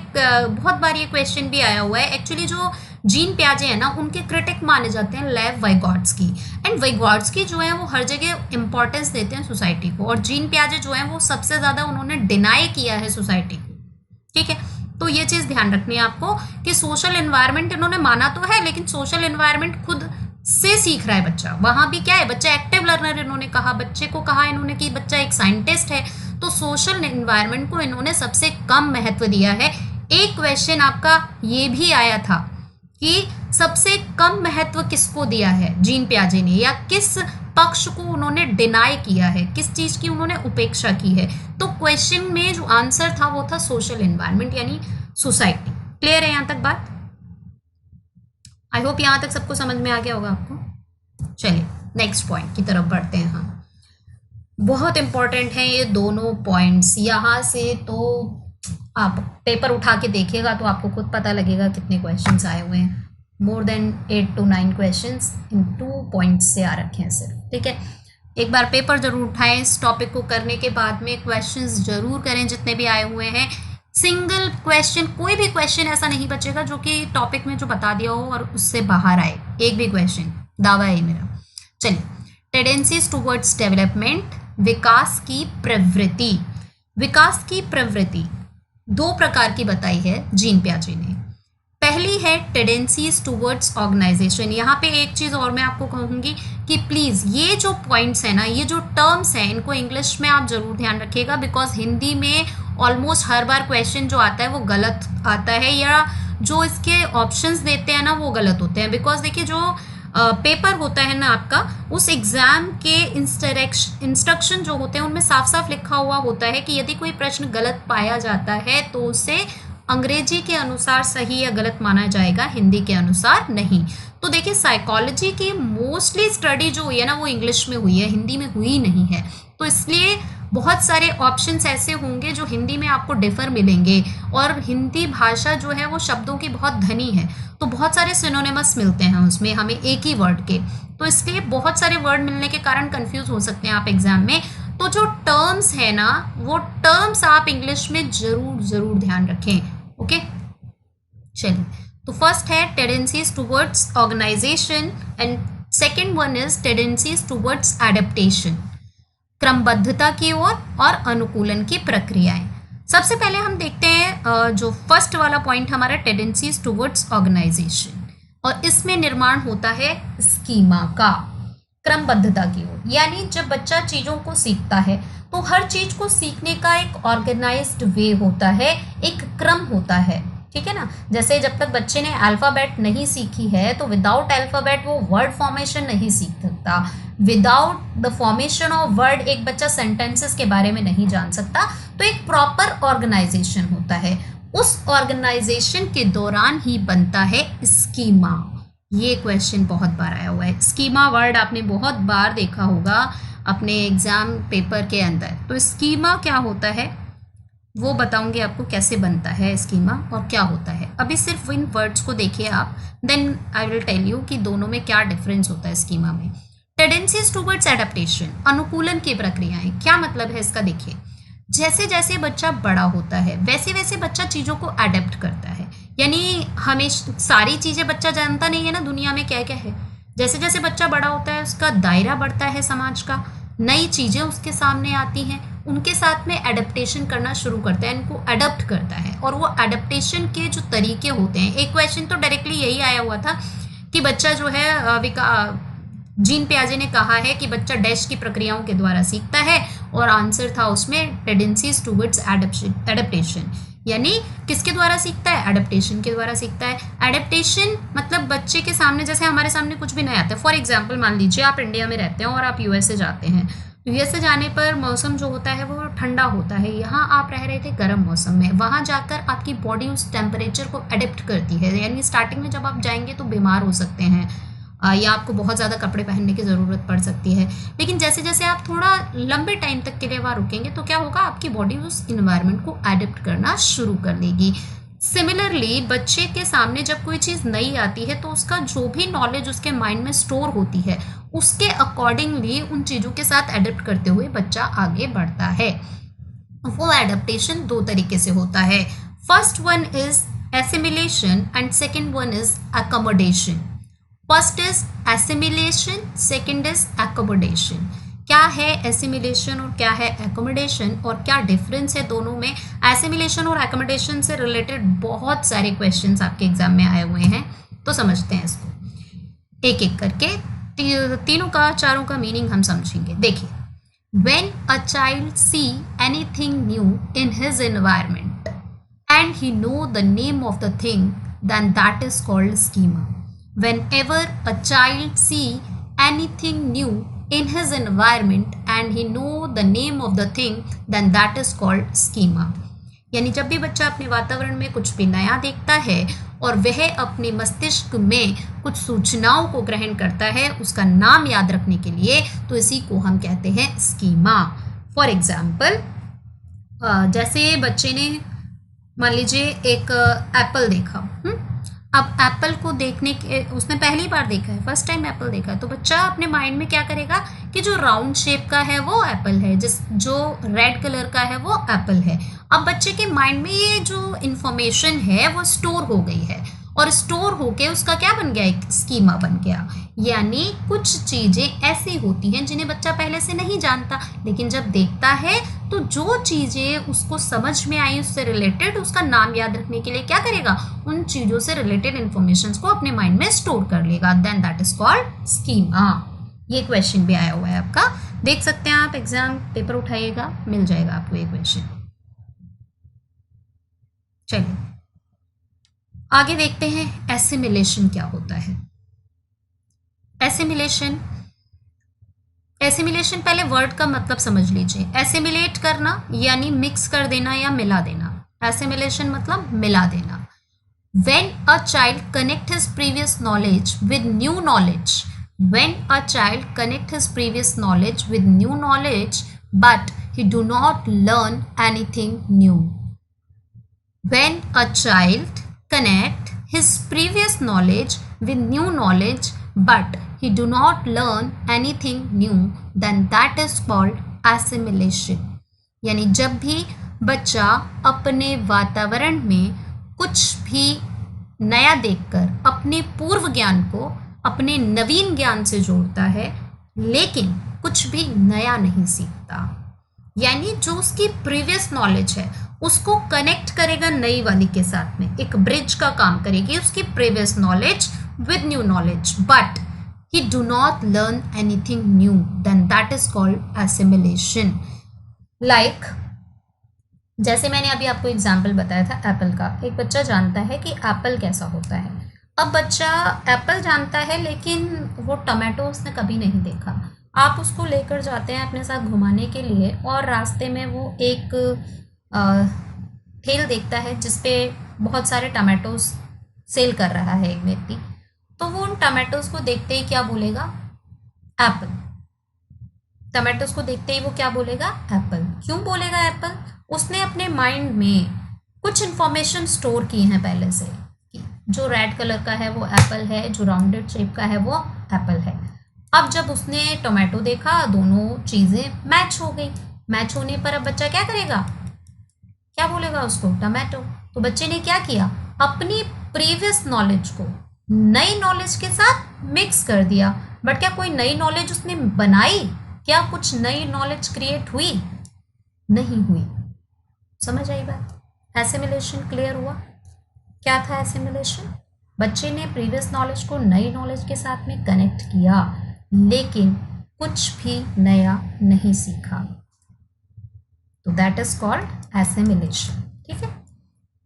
बहुत बार ये क्वेश्चन भी आया हुआ है, एक्चुअली जो जीन प्याजे हैं ना उनके क्रिटिक माने जाते हैं लेव वाइगॉट्स्की, एंड वाइगॉट्स्की जो है वो हर जगह इंपॉर्टेंस देते हैं सोसाइटी को, और जीन प्याजे जो है वो सबसे ज़्यादा उन्होंने डिनाई किया है सोसाइटी को। ठीक है, तो ये चीज़ ध्यान रखनी है आपको कि सोशल एनवायरनमेंट इन्होंने माना तो है, लेकिन सोशल एनवायरनमेंट खुद से सीख रहा है बच्चा। वहाँ भी क्या है, बच्चा एक्टिव लर्नर इन्होंने कहा, बच्चे को कहा इन्होंने कि बच्चा एक साइंटिस्ट है, तो सोशल एनवायरनमेंट को इन्होंने सबसे कम महत्व दिया है। एक क्वेश्चन आपका ये भी आया था कि सबसे कम महत्व किसको दिया है जीन पियाजे ने, या किस पक्ष को उन्होंने डिनाई किया है, किस चीज की उन्होंने उपेक्षा की है। तो क्वेश्चन में जो आंसर था वो था सोशल एनवायरनमेंट यानी सोसाइटी। क्लियर है यहाँ तक बात? आई होप यहाँ तक सबको समझ में आ गया होगा आपको। चलिए नेक्स्ट पॉइंट की तरफ बढ़ते हैं हम। बहुत इंपॉर्टेंट है ये दोनों पॉइंट्स। यहाँ से तो आप पेपर उठा के देखिएगा तो आपको खुद पता लगेगा कितने क्वेश्चंस आए हुए हैं। More than 8 to 9 questions in 2 points से आ रखे हैं सिर्फ। ठीक है, एक बार पेपर जरूर उठाएं इस टॉपिक को करने के बाद में, क्वेश्चंस जरूर करें जितने भी आए हुए हैं। सिंगल क्वेश्चन, कोई भी क्वेश्चन ऐसा नहीं बचेगा जो कि टॉपिक में जो बता दिया हो और उससे बाहर आए, एक भी क्वेश्चन, दावा है मेरा। चलिए, टेंडेंसीज टुवर्ड्स डेवलपमेंट, विकास की प्रवृत्ति। विकास की प्रवृत्ति 2 प्रकार की बताई है जीन पियाजे ने। पहली है टेंडेंसीज टुवर्ड्स ऑर्गेनाइजेशन। यहाँ पे एक चीज़ और मैं आपको कहूँगी कि प्लीज़ ये जो पॉइंट्स हैं ना, ये जो टर्म्स हैं, इनको इंग्लिश में आप जरूर ध्यान रखिएगा, बिकॉज हिंदी में ऑलमोस्ट हर बार क्वेश्चन जो आता है वो गलत आता है, या जो इसके ऑप्शंस देते हैं ना वो गलत होते हैं। बिकॉज देखिए जो पेपर होता है ना आपका, उस एग्जाम के इंस्ट्रक्शन जो होते हैं उनमें साफ साफ लिखा हुआ होता है कि यदि कोई प्रश्न गलत पाया जाता है तो उसे अंग्रेजी के अनुसार सही या गलत माना जाएगा, हिंदी के अनुसार नहीं। तो देखिए साइकोलॉजी की मोस्टली स्टडी जो हुई है ना वो इंग्लिश में हुई है, हिंदी में हुई नहीं है। तो इसलिए बहुत सारे ऑप्शंस ऐसे होंगे जो हिंदी में आपको डिफर मिलेंगे, और हिंदी भाषा जो है वो शब्दों की बहुत धनी है, तो बहुत सारे सिनोनिमस मिलते हैं उसमें हमें एक ही वर्ड के। तो इसलिए बहुत सारे वर्ड मिलने के कारण कंफ्यूज हो सकते हैं आप एग्जाम में। तो जो टर्म्स है ना वो टर्म्स आप इंग्लिश में जरूर जरूर ध्यान रखें। ओके, चलिए, तो फर्स्ट है tendencies towards organisation and second one is tendencies towards adaptation, क्रमबद्धता की ओर और अनुकूलन की प्रक्रियाएं। सबसे पहले हम देखते हैं जो फर्स्ट वाला पॉइंट हमारा टेंडेंसीज टुवर्ड्स ऑर्गेनाइजेशन, और इसमें निर्माण होता है स्कीमा का, क्रमबद्धता की ओर। यानी जब बच्चा चीज़ों को सीखता है तो हर चीज़ को सीखने का एक ऑर्गेनाइज्ड वे होता है, एक क्रम होता है। ठीक है ना, जैसे जब तक बच्चे ने अल्फ़ाबेट नहीं सीखी है तो विदाउट अल्फ़ाबेट वो वर्ड फॉर्मेशन नहीं सीख सकता। Without the formation of word एक बच्चा सेंटेंसेस के बारे में नहीं जान सकता। तो एक प्रॉपर ऑर्गेनाइजेशन होता है, उस ऑर्गेनाइजेशन के दौरान ही बनता है स्कीमा। ये क्वेश्चन बहुत बार आया हुआ है, स्कीमा वर्ड आपने बहुत बार देखा होगा अपने एग्जाम पेपर के अंदर। तो स्कीमा क्या होता है वो बताऊंगी आपको, कैसे बनता है स्कीमा और क्या होता है। अभी सिर्फ इन वर्ड्स को देखिए आप, then I will tell you कि दोनों में क्या डिफरेंस होता है स्कीमा में। टेंडेंसीज टुवर्ड्स एडेप्टेशन, अनुकूलन की प्रक्रियाएं, क्या मतलब है इसका देखिए। जैसे जैसे बच्चा बड़ा होता है वैसे वैसे बच्चा चीज़ों को अडेप्ट करता है, यानी हमेशा सारी चीज़ें बच्चा जानता नहीं है ना दुनिया में क्या क्या है। जैसे जैसे बच्चा बड़ा होता है उसका दायरा बढ़ता है समाज का, नई चीज़ें उसके सामने आती हैं, उनके साथ में एडेप्टेशन करना शुरू करता है, इनको अडप्ट करता है। और वो एडेप्टेशन के जो तरीके होते हैं, एक क्वेश्चन तो डायरेक्टली यही आया हुआ था कि बच्चा जो है जीन पियाजे ने कहा है कि बच्चा डैश की प्रक्रियाओं के द्वारा सीखता है, और आंसर था उसमें टेंडेंसीज टुवर्ड्स एडेप्टेशन, यानी किसके द्वारा सीखता है, एडेप्टेशन के द्वारा सीखता है। एडेप्टेशन मतलब बच्चे के सामने, जैसे हमारे सामने कुछ भी नहीं आता है। फॉर एग्जाम्पल मान लीजिए आप इंडिया में रहते हैं और आप यूएसए जाते हैं, यूएसए जाने पर मौसम जो होता है वो ठंडा होता है, यहाँ आप रह रहे थे गर्म मौसम में, वहाँ जाकर आपकी बॉडी उस टेम्परेचर को अडेप्ट करती है। यानी स्टार्टिंग में जब आप जाएंगे तो बीमार हो सकते हैं, या आपको बहुत ज़्यादा कपड़े पहनने की ज़रूरत पड़ सकती है, लेकिन जैसे जैसे आप थोड़ा लंबे टाइम तक के लिए वहाँ रुकेंगे तो क्या होगा, आपकी बॉडी उस इन्वायरमेंट को एडेप्ट करना शुरू कर देगी। सिमिलरली बच्चे के सामने जब कोई चीज़ नई आती है तो उसका जो भी नॉलेज उसके माइंड में स्टोर होती है उसके अकॉर्डिंगली उन चीज़ों के साथ एडेप्ट करते हुए बच्चा आगे बढ़ता है। वो एडेप्टेशन 2 तरीके से होता है, first one is assimilation and second one is accommodation. First is assimilation, second is accommodation. क्या है एसिमिलेशन और क्या है एकोमोडेशन और क्या डिफरेंस है दोनों में। एसिमिलेशन और एकोमोडेशन से रिलेटेड बहुत सारे क्वेश्चंस आपके एग्जाम में आए हुए हैं, तो समझते हैं इसको एक एक करके। तीनों का चारों का मीनिंग हम समझेंगे। देखिए, when a child see anything new in his environment and he know the name of the thing, then that is called schema. Whenever a child see anything new in his environment and he know the name of the thing, then that is called schema. यानी जब भी बच्चा अपने वातावरण में कुछ भी नया देखता है और वह अपने मस्तिष्क में कुछ सूचनाओं को ग्रहण करता है उसका नाम याद रखने के लिए, तो इसी को हम कहते हैं स्कीमा। फॉर एग्जाम्पल, जैसे बच्चे ने मान लीजिए एक एप्पल देखा। अब एप्पल को देखने के उसने पहली बार देखा है, फर्स्ट टाइम एप्पल देखा है, तो बच्चा अपने माइंड में क्या करेगा कि जो राउंड शेप का है वो एप्पल है, जो रेड कलर का है वो एप्पल है। अब बच्चे के माइंड में ये जो इन्फॉर्मेशन है वो स्टोर हो गई है और स्टोर होके उसका क्या बन गया, एक स्कीमा बन गया। यानी कुछ चीज़ें ऐसी होती हैं जिन्हें बच्चा पहले से नहीं जानता, लेकिन जब देखता है तो जो चीज़ें उसको समझ में आई उससे रिलेटेड उसका नाम याद रखने के लिए क्या करेगा, उन चीज़ों से रिलेटेड इन्फॉर्मेशन को अपने माइंड में स्टोर कर लेगा। Then that is called schema. ये क्वेश्चन भी आया हुआ है आपका, देख सकते हैं आप, एग्जाम पेपर उठाइएगा, मिल जाएगा आपको ये क्वेश्चन। चलिए आगे देखते हैं एसिमिलेशन क्या होता है। एसिमिलेशन पहले वर्ड का मतलब समझ लीजिए। एसिमिलेट करना यानी मिक्स कर देना या मिला देना। एसिमिलेशन मतलब मिला देना। When a child connect his previous knowledge with new knowledge, when a child connect his previous knowledge with new knowledge, but he do not learn anything new. When a child connect his previous knowledge with new knowledge, but he do not learn anything new, then that is called assimilation. यानी जब भी बच्चा अपने वातावरण में कुछ भी नया देखकर अपने पूर्व ज्ञान को अपने नवीन ज्ञान से जोड़ता है लेकिन कुछ भी नया नहीं सीखता, यानी जो उसकी प्रीवियस नॉलेज है उसको कनेक्ट करेगा नई वाली के साथ में, एक ब्रिज का काम करेगी उसकी previous knowledge with new knowledge, but he do not learn anything new, then that is called assimilation. Like जैसे मैंने अभी आपको एग्जाम्पल बताया था एप्पल का, एक बच्चा जानता है कि एप्पल कैसा होता है। अब बच्चा एप्पल जानता है लेकिन वो टमाटो उसने कभी नहीं देखा। आप उसको लेकर जाते हैं अपने साथ घुमाने के लिए और रास्ते में वो एक ठेल देखता है जिसपे बहुत सारे टमाटोज सेल कर रहा है एक व्यक्ति, तो वो उन टमाटोज को देखते ही क्या बोलेगा, एप्पल। टमाटोज को देखते ही वो क्या बोलेगा, एप्पल। क्यों बोलेगा एप्पल? उसने अपने माइंड में कुछ इन्फॉर्मेशन स्टोर की हैं पहले से कि जो रेड कलर का है वो एप्पल है, जो राउंडेड शेप का है वो एप्पल है। अब जब उसने टोमेटो देखा दोनों चीज़ें मैच हो गई। मैच होने पर अब बच्चा क्या करेगा, क्या बोलेगा उसको, टमाटो। तो बच्चे ने क्या किया, अपनी प्रीवियस नॉलेज को नई नॉलेज के साथ मिक्स कर दिया। बट क्या कोई नई नॉलेज उसने बनाई, क्या कुछ नई नॉलेज क्रिएट हुई? नहीं हुई। समझ आई बात? एसिमिलेशन क्लियर हुआ? क्या था एसिमिलेशन? बच्चे ने प्रीवियस नॉलेज को नई नॉलेज के साथ में कनेक्ट किया लेकिन कुछ भी नया नहीं सीखा, तो दैट इज कॉल्ड एसिमिलेशन। ठीक है।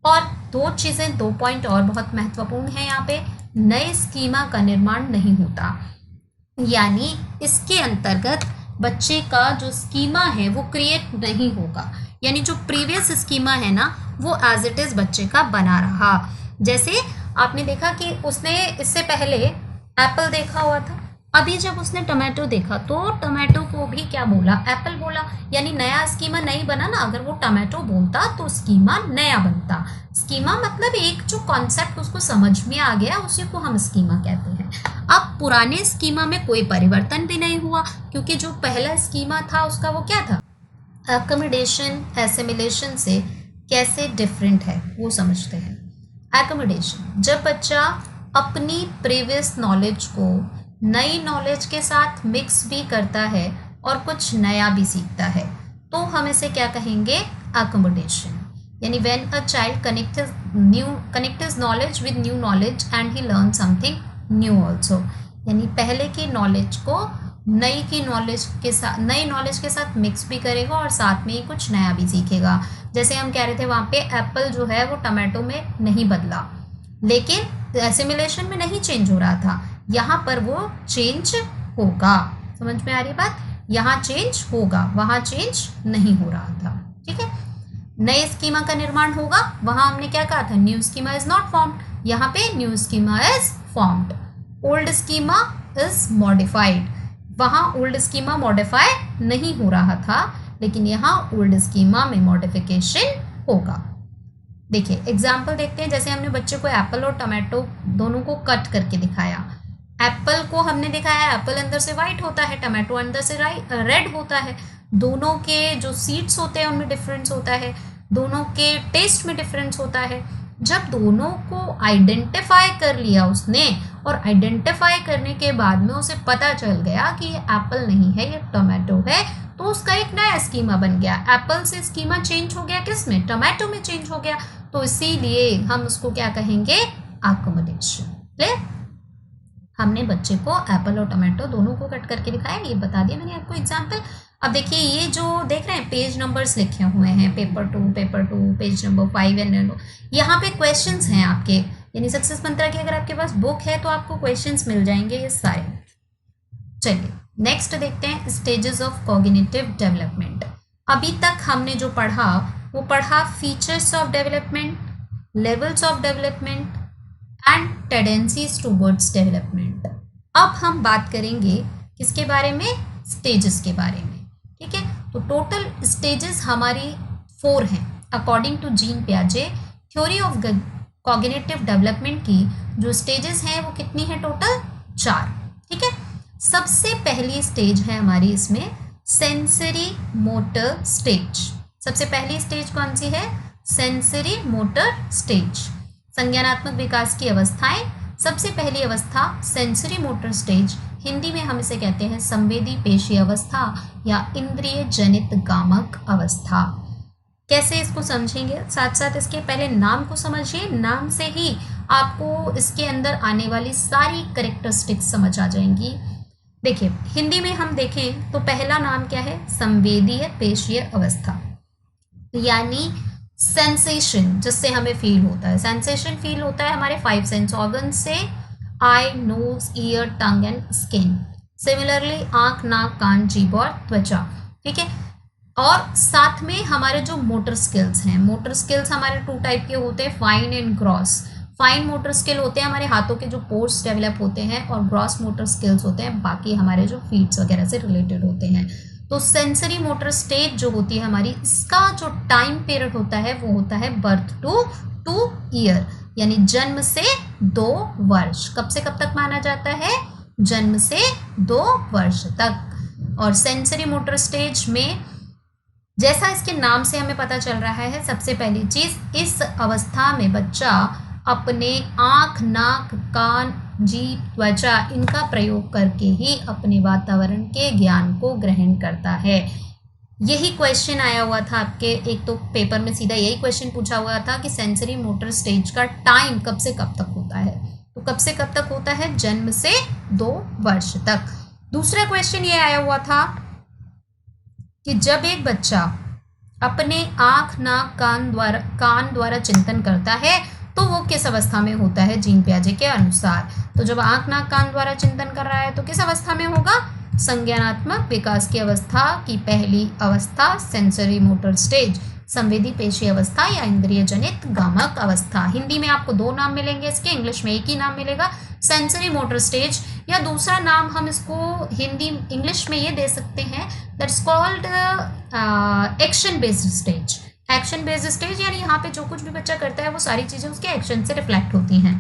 और दो चीज़ें, 2 पॉइंट और बहुत महत्वपूर्ण है यहाँ पे। नए स्कीमा का निर्माण नहीं होता, यानी इसके अंतर्गत बच्चे का जो स्कीमा है वो क्रिएट नहीं होगा, यानी जो प्रीवियस स्कीमा है ना वो एज इट इज़ बच्चे का बना रहा। जैसे आपने देखा कि उसने इससे पहले एप्पल देखा हुआ था, अभी जब उसने टमाटो देखा तो टमाटो को भी क्या बोला, एप्पल बोला, यानी नया स्कीमा नहीं बना ना। अगर वो टमाटो बोलता तो स्कीमा नया बनता। स्कीमा मतलब एक जो कॉन्सेप्ट उसको समझ में आ गया उसी को हम स्कीमा कहते हैं। अब पुराने स्कीमा में कोई परिवर्तन भी नहीं हुआ क्योंकि जो पहला स्कीमा था उसका वो क्या था, एकोमोडेशन एसिमिलेशन से कैसे डिफरेंट है वो समझते हैं। एकोमोडेशन, जब बच्चा अपनी प्रीवियस नॉलेज को नई नॉलेज के साथ मिक्स भी करता है और कुछ नया भी सीखता है, तो हम इसे क्या कहेंगे, अकोमोडेशन। यानी when a child connect his knowledge with new knowledge and he learn something new also. यानी पहले की नॉलेज को नई नॉलेज के साथ मिक्स भी करेगा और साथ में ही कुछ नया भी सीखेगा। जैसे हम कह रहे थे वहाँ पे एप्पल जो है वो टमाटो में नहीं बदला, लेकिन एसिमिलेशन में नहीं चेंज हो रहा था, यहाँ पर वो चेंज होगा। समझ में आ रही बात, यहाँ चेंज होगा, वहाँ चेंज नहीं हो रहा था। ठीक है, नए स्कीमा का निर्माण होगा, वहाँ हमने क्या कहा था, new schema is not formed, यहाँ पे new schema is formed. Old schema is modified, वहाँ ओल्ड स्कीमा मॉडिफाई नहीं हो रहा था, लेकिन यहाँ ओल्ड स्कीमा में मॉडिफिकेशन होगा। देखिए एग्जाम्पल देखते हैं। जैसे हमने बच्चे को एप्पल और टमाटो दोनों को कट करके दिखाया। एप्पल को हमने दिखाया, एप्पल अंदर से वाइट होता है, टमाटो अंदर से रेड होता है। दोनों के जो सीड्स होते हैं उनमें डिफरेंस होता है, दोनों के टेस्ट में डिफरेंस होता है। जब दोनों को आइडेंटिफाई कर लिया उसने, और आइडेंटिफाई करने के बाद में उसे पता चल गया कि ये एप्पल नहीं है, ये टमाटो है, तो उसका एक नया स्कीमा बन गया। एप्पल से स्कीमा चेंज हो गया, किस में, टमाटो में चेंज हो गया, तो इसीलिए हम उसको क्या कहेंगे, अकोमोडेशन। क्लियर? हमने बच्चे को एप्पल और टमाटो दोनों को कट करके दिखाया, ये बता दिया मैंने आपको एग्जाम्पल। अब देखिए ये जो देख रहे हैं पेज नंबर्स लिखे हुए हैं, पेपर 2, पेज नंबर 5 एंड यहाँ पे क्वेश्चंस हैं आपके, यानी सक्सेस मंत्रा की अगर आपके पास बुक है तो आपको क्वेश्चंस मिल जाएंगे ये सारे। चलिए नेक्स्ट देखते हैं, स्टेजेस ऑफ कॉग्निटिव डेवलपमेंट। अभी तक हमने जो पढ़ा वो पढ़ा features of development, levels of development and tendencies towards development. अब हम बात करेंगे किसके बारे में, स्टेजेस के बारे में। ठीक है, तो टोटल स्टेजेस हमारी 4 हैं अकॉर्डिंग टू जीन पियाजे। थ्योरी ऑफ कॉग्निटिव डेवलपमेंट की जो स्टेजेस हैं वो कितनी है, टोटल 4। ठीक है, सबसे पहली स्टेज है हमारी इसमें सेंसरी मोटर स्टेज। सबसे पहली स्टेज कौन सी है, सेंसरी मोटर स्टेज। संज्ञानात्मक विकास की अवस्थाएं, सबसे पहली अवस्था सेंसरी मोटर स्टेज, हिंदी में हम इसे कहते हैं संवेदी पेशी अवस्था या इंद्रिय जनित गामक अवस्था। कैसे इसको समझेंगे, साथ साथ इसके पहले नाम को समझिए, नाम से ही आपको इसके अंदर आने वाली सारी कैरेक्टरिस्टिक्स समझ आ जाएंगी। देखिए हिंदी में हम देखें तो पहला नाम क्या है, संवेदीय पेशीय अवस्था, यानी सेंसेशन जिससे हमें फील होता है। सेंसेशन फील होता है हमारे 5 सेंस ऑर्गन से, eye, nose, ear, tongue and skin. Similarly आंख, नाक, कान, जीभ और त्वचा। ठीक है, और साथ में हमारे जो मोटर स्किल्स हैं, मोटर स्किल्स हमारे 2 टाइप के होते हैं, fine and gross. Fine motor skill होते हैं हमारे हाथों के जो पोर्स डेवलप होते हैं, और ग्रॉस मोटर स्किल्स होते हैं बाकी हमारे जो फीट्स वगैरह से रिलेटेड होते हैं। तो सेंसरी मोटर स्टेज जो होती है हमारी, इसका जो टाइम पीरियड होता है वो होता है बर्थ टू 2 ईयर, यानी जन्म से 2 वर्ष। कब से कब तक माना जाता है, जन्म से 2 वर्ष तक। और सेंसरी मोटर स्टेज में जैसा इसके नाम से हमें पता चल रहा है, सबसे पहली चीज इस अवस्था में बच्चा अपने आँख, नाक, कान, जीभ, त्वचा इनका प्रयोग करके ही अपने वातावरण के ज्ञान को ग्रहण करता है। यही क्वेश्चन आया हुआ था आपके एक तो पेपर में, सीधा यही क्वेश्चन पूछा हुआ था कि सेंसरी मोटर स्टेज का टाइम कब से कब तक होता है, तो कब से कब तक होता है, जन्म से 2 वर्ष तक। दूसरा क्वेश्चन ये आया हुआ था कि जब एक बच्चा अपने आँख, नाक, कान द्वारा चिंतन करता है तो वो किस अवस्था में होता है जीन पियाजे के अनुसार। तो जब आँख, नाक, कान द्वारा चिंतन कर रहा है तो किस अवस्था में होगा, संज्ञानात्मक विकास की अवस्था की पहली अवस्था सेंसरी मोटर स्टेज, संवेदी पेशी अवस्था या इंद्रिय जनित गामक अवस्था। हिंदी में आपको 2 नाम मिलेंगे इसके, इंग्लिश में एक ही नाम मिलेगा, सेंसरी मोटर स्टेज, या दूसरा नाम हम इसको इंग्लिश में ये दे सकते हैं, that's called action based stage. Action based stage यानी यहाँ पे जो कुछ भी बच्चा करता है वो सारी चीजें उसके एक्शन से रिफ्लेक्ट होती हैं।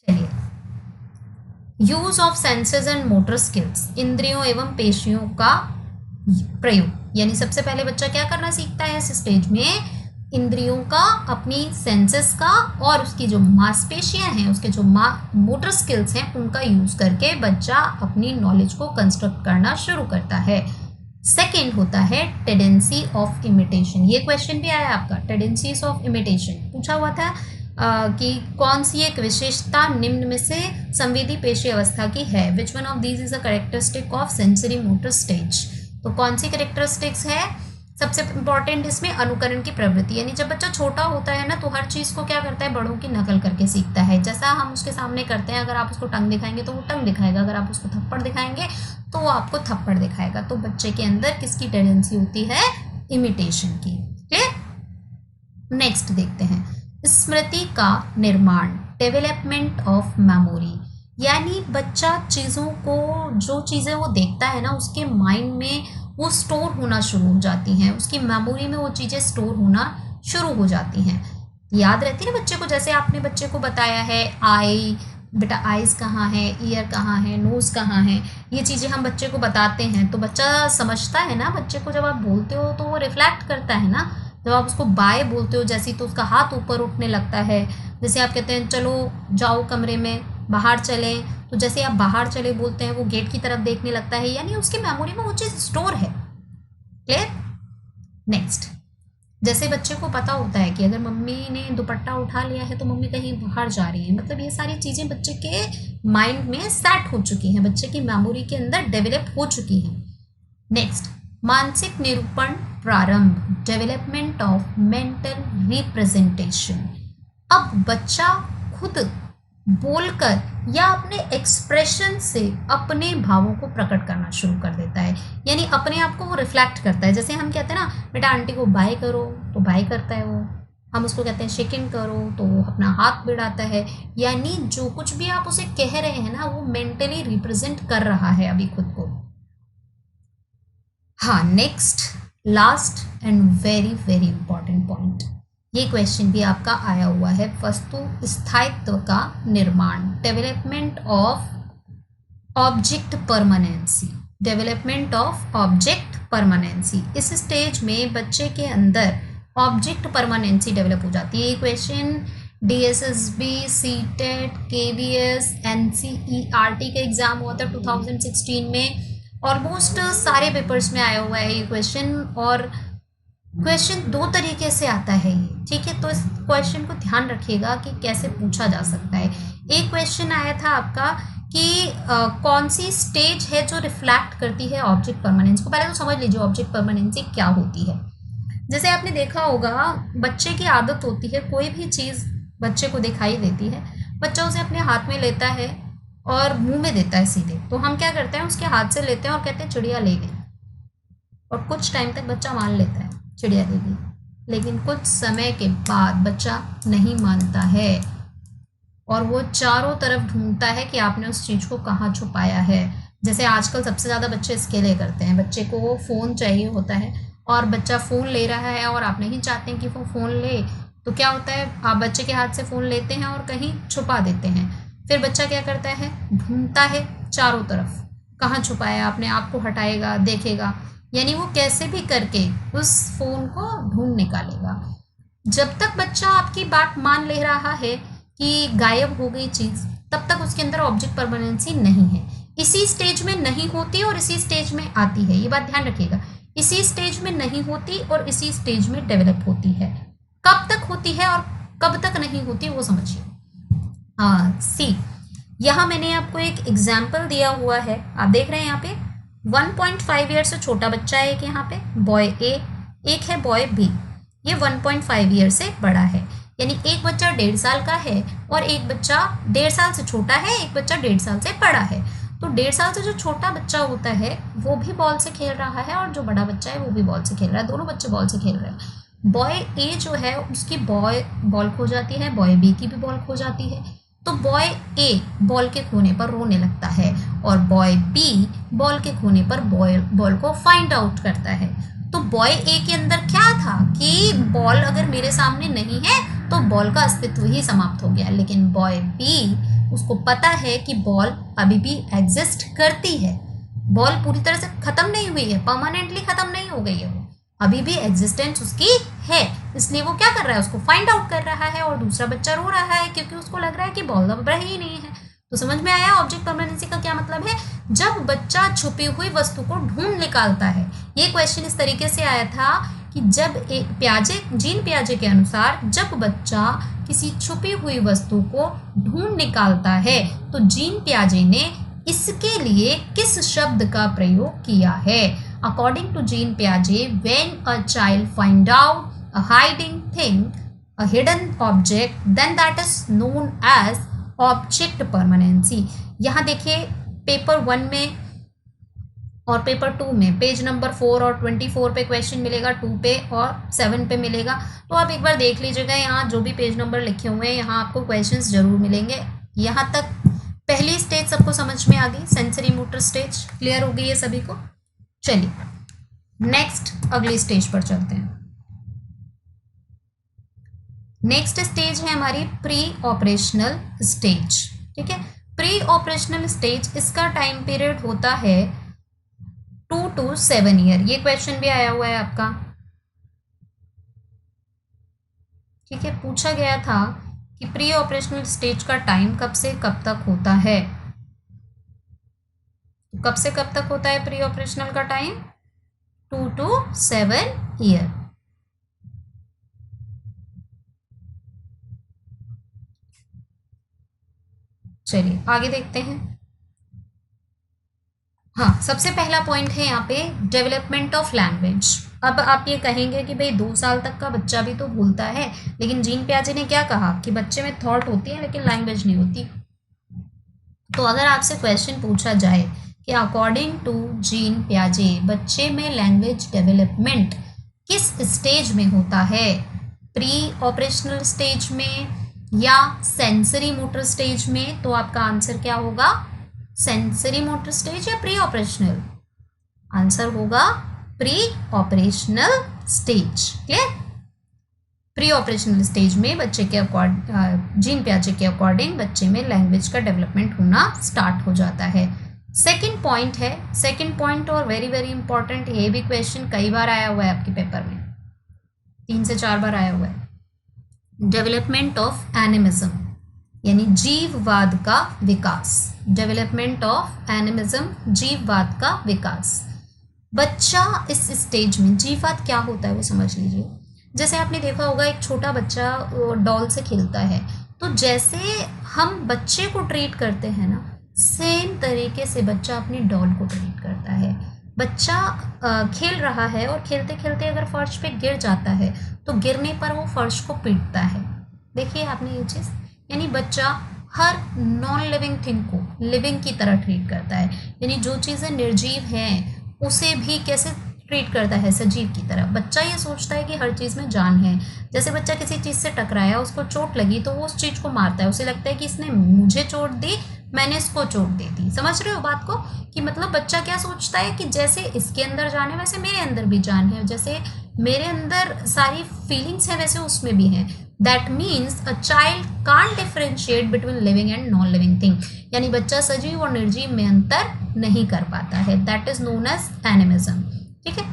चलिए, use of senses and motor skills, इंद्रियों एवं पेशियों का प्रयोग, यानी सबसे पहले बच्चा क्या करना सीखता है इस स्टेज में, इंद्रियों का, अपनी सेंसेस का और उसकी जो मांसपेशियां हैं, उसके जो मोटर स्किल्स हैं, उनका यूज करके बच्चा अपनी नॉलेज को कंस्ट्रक्ट करना शुरू करता है। सेकेंड होता है टेंडेंसी ऑफ इमिटेशन। ये क्वेश्चन भी आया आपका, टेंडेंसीज ऑफ इमिटेशन पूछा हुआ था कि कौन सी एक विशेषता निम्न में से संवेदी पेशी अवस्था की है। Which one of these is a characteristic of sensory motor stage. तो कौन सी कैरेक्टरिस्टिक्स है? सबसे इंपॉर्टेंट इसमें अनुकरण की प्रवृत्ति, यानी जब बच्चा छोटा होता है ना तो हर चीज़ को क्या करता है, बड़ों की नकल करके सीखता है। जैसा हम उसके सामने करते हैं, अगर आप उसको टंग दिखाएंगे तो वो टंग दिखाएगा, अगर आप उसको थप्पड़ दिखाएंगे तो वो आपको थप्पड़ दिखाएगा। तो बच्चे के अंदर किसकी टेंडेंसी होती है? इमिटेशन की। क्लियर? नेक्स्ट देखते हैं स्मृति का निर्माण, डेवलपमेंट ऑफ मेमोरी। यानी बच्चा चीज़ों को, जो चीज़ें वो देखता है ना, उसके माइंड में वो स्टोर होना शुरू हो जाती हैं, उसकी मेमोरी में वो चीज़ें स्टोर होना शुरू हो जाती हैं। याद रहती है ना बच्चे को, जैसे आपने बच्चे को बताया है आई, बेटा आइज़ कहाँ है, ईयर कहाँ है, नोज़ कहाँ है, ये चीज़ें हम बच्चे को बताते हैं तो बच्चा समझता है ना। बच्चे को जब आप बोलते हो तो वो रिफ्लेक्ट करता है ना। जब आप उसको बाय बोलते हो जैसी, तो उसका हाथ ऊपर उठने लगता है। जैसे आप कहते हैं चलो जाओ कमरे में, बाहर चलें, तो जैसे आप बाहर चले बोलते हैं वो गेट की तरफ देखने लगता है, यानी उसकी मेमोरी में वो चीज़ स्टोर है। क्लियर? नेक्स्ट, जैसे बच्चे को पता होता है कि अगर मम्मी ने दुपट्टा उठा लिया है तो मम्मी कहीं बाहर जा रही है, मतलब ये सारी चीज़ें बच्चे के माइंड में सेट हो चुकी हैं, बच्चे की मेमोरी के अंदर डेवलप हो चुकी हैं। नेक्स्ट, मानसिक निरूपण प्रारंभ, डेवलपमेंट ऑफ मेंटल रिप्रेजेंटेशन। अब बच्चा खुद बोलकर या अपने एक्सप्रेशन से अपने भावों को प्रकट करना शुरू कर देता है, यानी अपने आप को वो रिफ्लेक्ट करता है। जैसे हम कहते हैं ना, बेटा आंटी को बाय करो, तो बाय करता है वो। हम उसको कहते हैं शेक इन करो, तो वो अपना हाथ बढ़ाता है। यानी जो कुछ भी आप उसे कह रहे हैं ना, वो मेंटली रिप्रेजेंट कर रहा है अभी खुद को। हाँ, next, last and very very important point, ये क्वेश्चन भी आपका आया हुआ है, वस्तु स्थायित्व का निर्माण, development of object permanency. Development of object permanency, इस स्टेज में बच्चे के अंदर ऑब्जेक्ट परमानेंसी डेवलप हो जाती है। ये question DSSB, CTET, KVS, NCERT का एग्जाम हुआ था 2016 में। ऑलमोस्ट सारे पेपर्स में आया हुआ है ये क्वेश्चन, और क्वेश्चन दो तरीके से आता है ये, ठीक है। तो इस क्वेश्चन को ध्यान रखिएगा कि कैसे पूछा जा सकता है। एक क्वेश्चन आया था आपका कि कौन सी स्टेज है जो रिफ्लेक्ट करती है ऑब्जेक्ट परमानेंस को। पहले तो समझ लीजिए ऑब्जेक्ट परमानेंसी क्या होती है। जैसे आपने देखा होगा, बच्चे की आदत होती है, कोई भी चीज़ बच्चे को दिखाई देती है, बच्चा उसे अपने हाथ में लेता है और मुंह में देता है सीधे। तो हम क्या करते हैं, उसके हाथ से लेते हैं और कहते हैं चिड़िया ले गई, और कुछ टाइम तक बच्चा मान लेता है चिड़िया ले गई, लेकिन कुछ समय के बाद बच्चा नहीं मानता है और वो चारों तरफ ढूंढता है कि आपने उस चीज़ को कहाँ छुपाया है। जैसे आजकल सबसे ज़्यादा बच्चे इसके लिए करते हैं, बच्चे को वो फ़ोन चाहिए होता है और बच्चा फ़ोन ले रहा है और आप नहीं चाहते हैं कि वो फ़ोन ले, तो क्या होता है, आप बच्चे के हाथ से फ़ोन लेते हैं और कहीं छुपा देते हैं। फिर बच्चा क्या करता है, ढूंढता है चारों तरफ कहाँ छुपाया आपने, आपको हटाएगा, देखेगा, यानी वो कैसे भी करके उस फ़ोन को ढूंढ निकालेगा। जब तक बच्चा आपकी बात मान ले रहा है कि गायब हो गई चीज़, तब तक उसके अंदर ऑब्जेक्ट परमानेंसी नहीं है। इसी स्टेज में नहीं होती और इसी स्टेज में आती है, ये बात ध्यान रखिएगा। इसी स्टेज में नहीं होती और इसी स्टेज में डेवलप होती है। कब तक होती है और कब तक नहीं होती वो समझिए। सी, यहाँ मैंने आपको एक एग्जाम्पल दिया हुआ है, आप देख रहे हैं यहाँ पे 1.5 ईयर से छोटा बच्चा है एक, यहाँ पे बॉय ए, एक है बॉय बी, ये 1.5 ईयर से बड़ा है, यानी एक बच्चा 1.5 साल का है और एक बच्चा 1.5 साल से छोटा है, एक बच्चा 1.5 साल से बड़ा है। तो 1.5 साल से जो छोटा बच्चा होता है वो भी बॉल से खेल रहा है और जो बड़ा बच्चा है वो भी बॉल से खेल रहा है, दोनों बच्चे बॉल से खेल रहे हैं। बॉय ए जो है उसकी बॉल खो जाती है, बॉय बी की भी बॉल खो जाती है। तो बॉय ए बॉल के खोने पर रोने लगता है और बॉय बी बॉल के खोने पर बॉल को फाइंड आउट करता है। तो बॉय ए के अंदर क्या था कि बॉल अगर मेरे सामने नहीं है तो बॉल का अस्तित्व ही समाप्त हो गया, लेकिन बॉय बी, उसको पता है कि बॉल अभी भी एग्जिस्ट करती है, बॉल पूरी तरह से खत्म नहीं हुई है, परमानेंटली खत्म नहीं हो गई है, वो अभी भी एग्जिस्टेंस उसकी है, इसलिए वो क्या कर रहा है, उसको फाइंड आउट कर रहा है, और दूसरा बच्चा रो रहा है क्योंकि उसको लग रहा है कि बॉल अब रही ही नहीं है। तो समझ में आया ऑब्जेक्ट परमानेंसी का क्या मतलब है? जब बच्चा छुपी हुई वस्तु को ढूंढ निकालता है। ये क्वेश्चन इस तरीके से आया था कि जब जीन पियाजे के अनुसार जब बच्चा किसी छुपी हुई वस्तु को ढूंढ निकालता है तो जीन पियाजे ने इसके लिए किस शब्द का प्रयोग किया है? अकॉर्डिंग टू जीन पियाजे, when a child find out a hiding thing, a hidden object, then that is known as object permanency. यहाँ देखिए पेपर 1 में और पेपर 2 में पेज नंबर 4 और 24 पे क्वेश्चन मिलेगा, 2 पे और 7 पे मिलेगा। तो आप एक बार देख लीजिएगा, यहाँ जो भी पेज नंबर लिखे हुए हैं यहाँ आपको क्वेश्चंस जरूर मिलेंगे। यहाँ तक पहली स्टेज सबको समझ में आ गई, सेंसरी मोटर स्टेज क्लियर हो गई है सभी को। चलिए नेक्स्ट अगली स्टेज पर चलते हैं। नेक्स्ट स्टेज है हमारी प्री ऑपरेशनल स्टेज। ठीक है, प्री ऑपरेशनल स्टेज, इसका टाइम पीरियड होता है 2 to 7 ईयर। ये क्वेश्चन भी आया हुआ है आपका। ठीक है, पूछा गया था कि प्री ऑपरेशनल स्टेज का टाइम कब से कब तक होता है। कब से कब तक होता है प्री ऑपरेशनल का टाइम? 2 to 7 year. चलिए आगे देखते हैं। हाँ, सबसे पहला पॉइंट है यहाँ पे डेवलपमेंट ऑफ लैंग्वेज। अब आप ये कहेंगे कि भाई 2 साल तक का बच्चा भी तो भूलता है, लेकिन जीन पियाजे ने क्या कहा कि बच्चे में थॉट होती है लेकिन लैंग्वेज नहीं होती। तो अगर आपसे क्वेश्चन पूछा जाए कि अकॉर्डिंग टू जीन पियाजे बच्चे में लैंग्वेज डेवलपमेंट किस स्टेज में होता है, प्री ऑपरेशनल स्टेज में या सेंसरी मोटर स्टेज में, तो आपका आंसर क्या होगा? सेंसरी मोटर स्टेज या प्री ऑपरेशनल? आंसर होगा pre operational stage. Clear? Pre operational stage में बच्चे के जीन पियाजे के अकॉर्डिंग बच्चे में लैंग्वेज का डेवलपमेंट होना स्टार्ट हो जाता है। सेकंड पॉइंट है, सेकंड पॉइंट और वेरी वेरी इंपॉर्टेंट, ये भी क्वेश्चन कई बार आया हुआ है आपके पेपर में, 3 से 4 बार आया हुआ है। डेवलपमेंट ऑफ एनिमिज्म यानी जीववाद का विकास। डेवलपमेंट ऑफ एनिमिज्म, जीववाद का विकास। बच्चा इस स्टेज में, जीववाद क्या होता है वो समझ लीजिए। जैसे आपने देखा होगा एक छोटा बच्चा डॉल से खेलता है, तो जैसे हम बच्चे को ट्रीट करते हैं ना, सेम तरीके से बच्चा अपनी डॉल को ट्रीट करता है। बच्चा खेल रहा है और खेलते खेलते अगर फर्श पे गिर जाता है तो गिरने पर वो फर्श को पीटता है। देखिए आपने ये चीज़, यानी बच्चा हर नॉन लिविंग थिंग को लिविंग की तरह ट्रीट करता है। यानी जो चीज़ें निर्जीव हैं उसे भी कैसे ट्रीट करता है? सजीव की तरह। बच्चा ये सोचता है कि हर चीज़ में जान है। जैसे बच्चा किसी चीज़ से टकराया, उसको चोट लगी तो वो उस चीज़ को मारता है, उसे लगता है कि इसने मुझे चोट दी, मैंने इसको चोट दे दी। समझ रहे हो बात को? कि मतलब बच्चा क्या सोचता है कि जैसे इसके अंदर जान है वैसे मेरे अंदर भी जान है, जैसे मेरे अंदर सारी फीलिंग्स हैं वैसे उसमें भी हैं। That means a child can't differentiate between living and non living thing. यानी बच्चा सजीव और निर्जीव में अंतर नहीं कर पाता है। That is known as animism. ठीक है,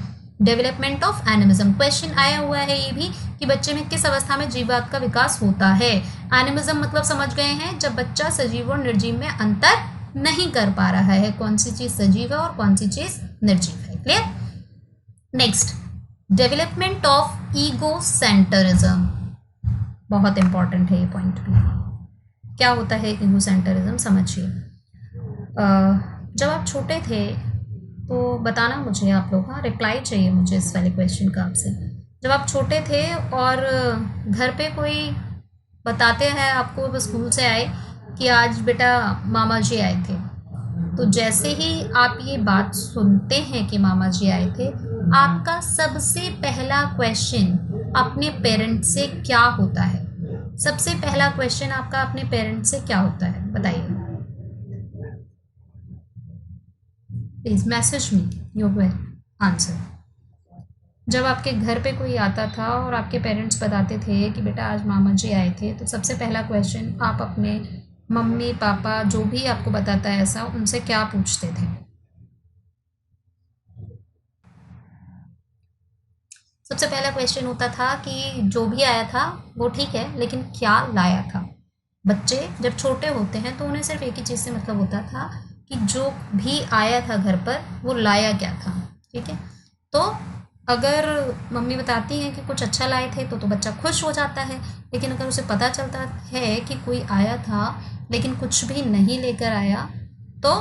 डेवलपमेंट ऑफ एनिमिज्म। क्वेश्चन आया हुआ है ये भी कि बच्चे में किस अवस्था में जीववाद का विकास होता है। एनिमिज्म मतलब समझ गए हैं, जब बच्चा सजीव और निर्जीव में अंतर नहीं कर पा रहा है, कौन सी चीज सजीव है और कौन सी चीज निर्जीव है। Clear? Next, development of egocentrism. बहुत इंपॉर्टेंट है ये पॉइंट भी। क्या होता है ईगो सेंटरिज्म, समझिए। जब आप छोटे थे तो बताना मुझे आप लोग, हाँ रिप्लाई चाहिए मुझे इस वाले क्वेश्चन का आपसे। जब आप छोटे थे और घर पे कोई बताते हैं आपको, स्कूल से आए कि आज बेटा मामा जी आए थे, तो जैसे ही आप ये बात सुनते हैं कि मामा जी आए थे, आपका सबसे पहला क्वेश्चन अपने पेरेंट्स से क्या होता है? सबसे पहला क्वेश्चन आपका अपने पेरेंट्स से क्या होता है, बताइए please message me your answer. जब आपके घर पे कोई आता था और आपके पेरेंट्स बताते थे कि बेटा आज मामा जी आए थे, तो सबसे पहला क्वेश्चन आप अपने मम्मी पापा जो भी आपको बताता है ऐसा, उनसे क्या पूछते थे? सबसे पहला क्वेश्चन होता था कि जो भी आया था वो ठीक है, लेकिन क्या लाया था। बच्चे जब छोटे होते हैं तो उन्हें सिर्फ एक ही चीज़ से मतलब होता था कि जो भी आया था घर पर वो लाया क्या था। ठीक है, तो अगर मम्मी बताती हैं कि कुछ अच्छा लाए थे तो बच्चा खुश हो जाता है, लेकिन अगर उसे पता चलता है कि कोई आया था लेकिन कुछ भी नहीं लेकर आया तो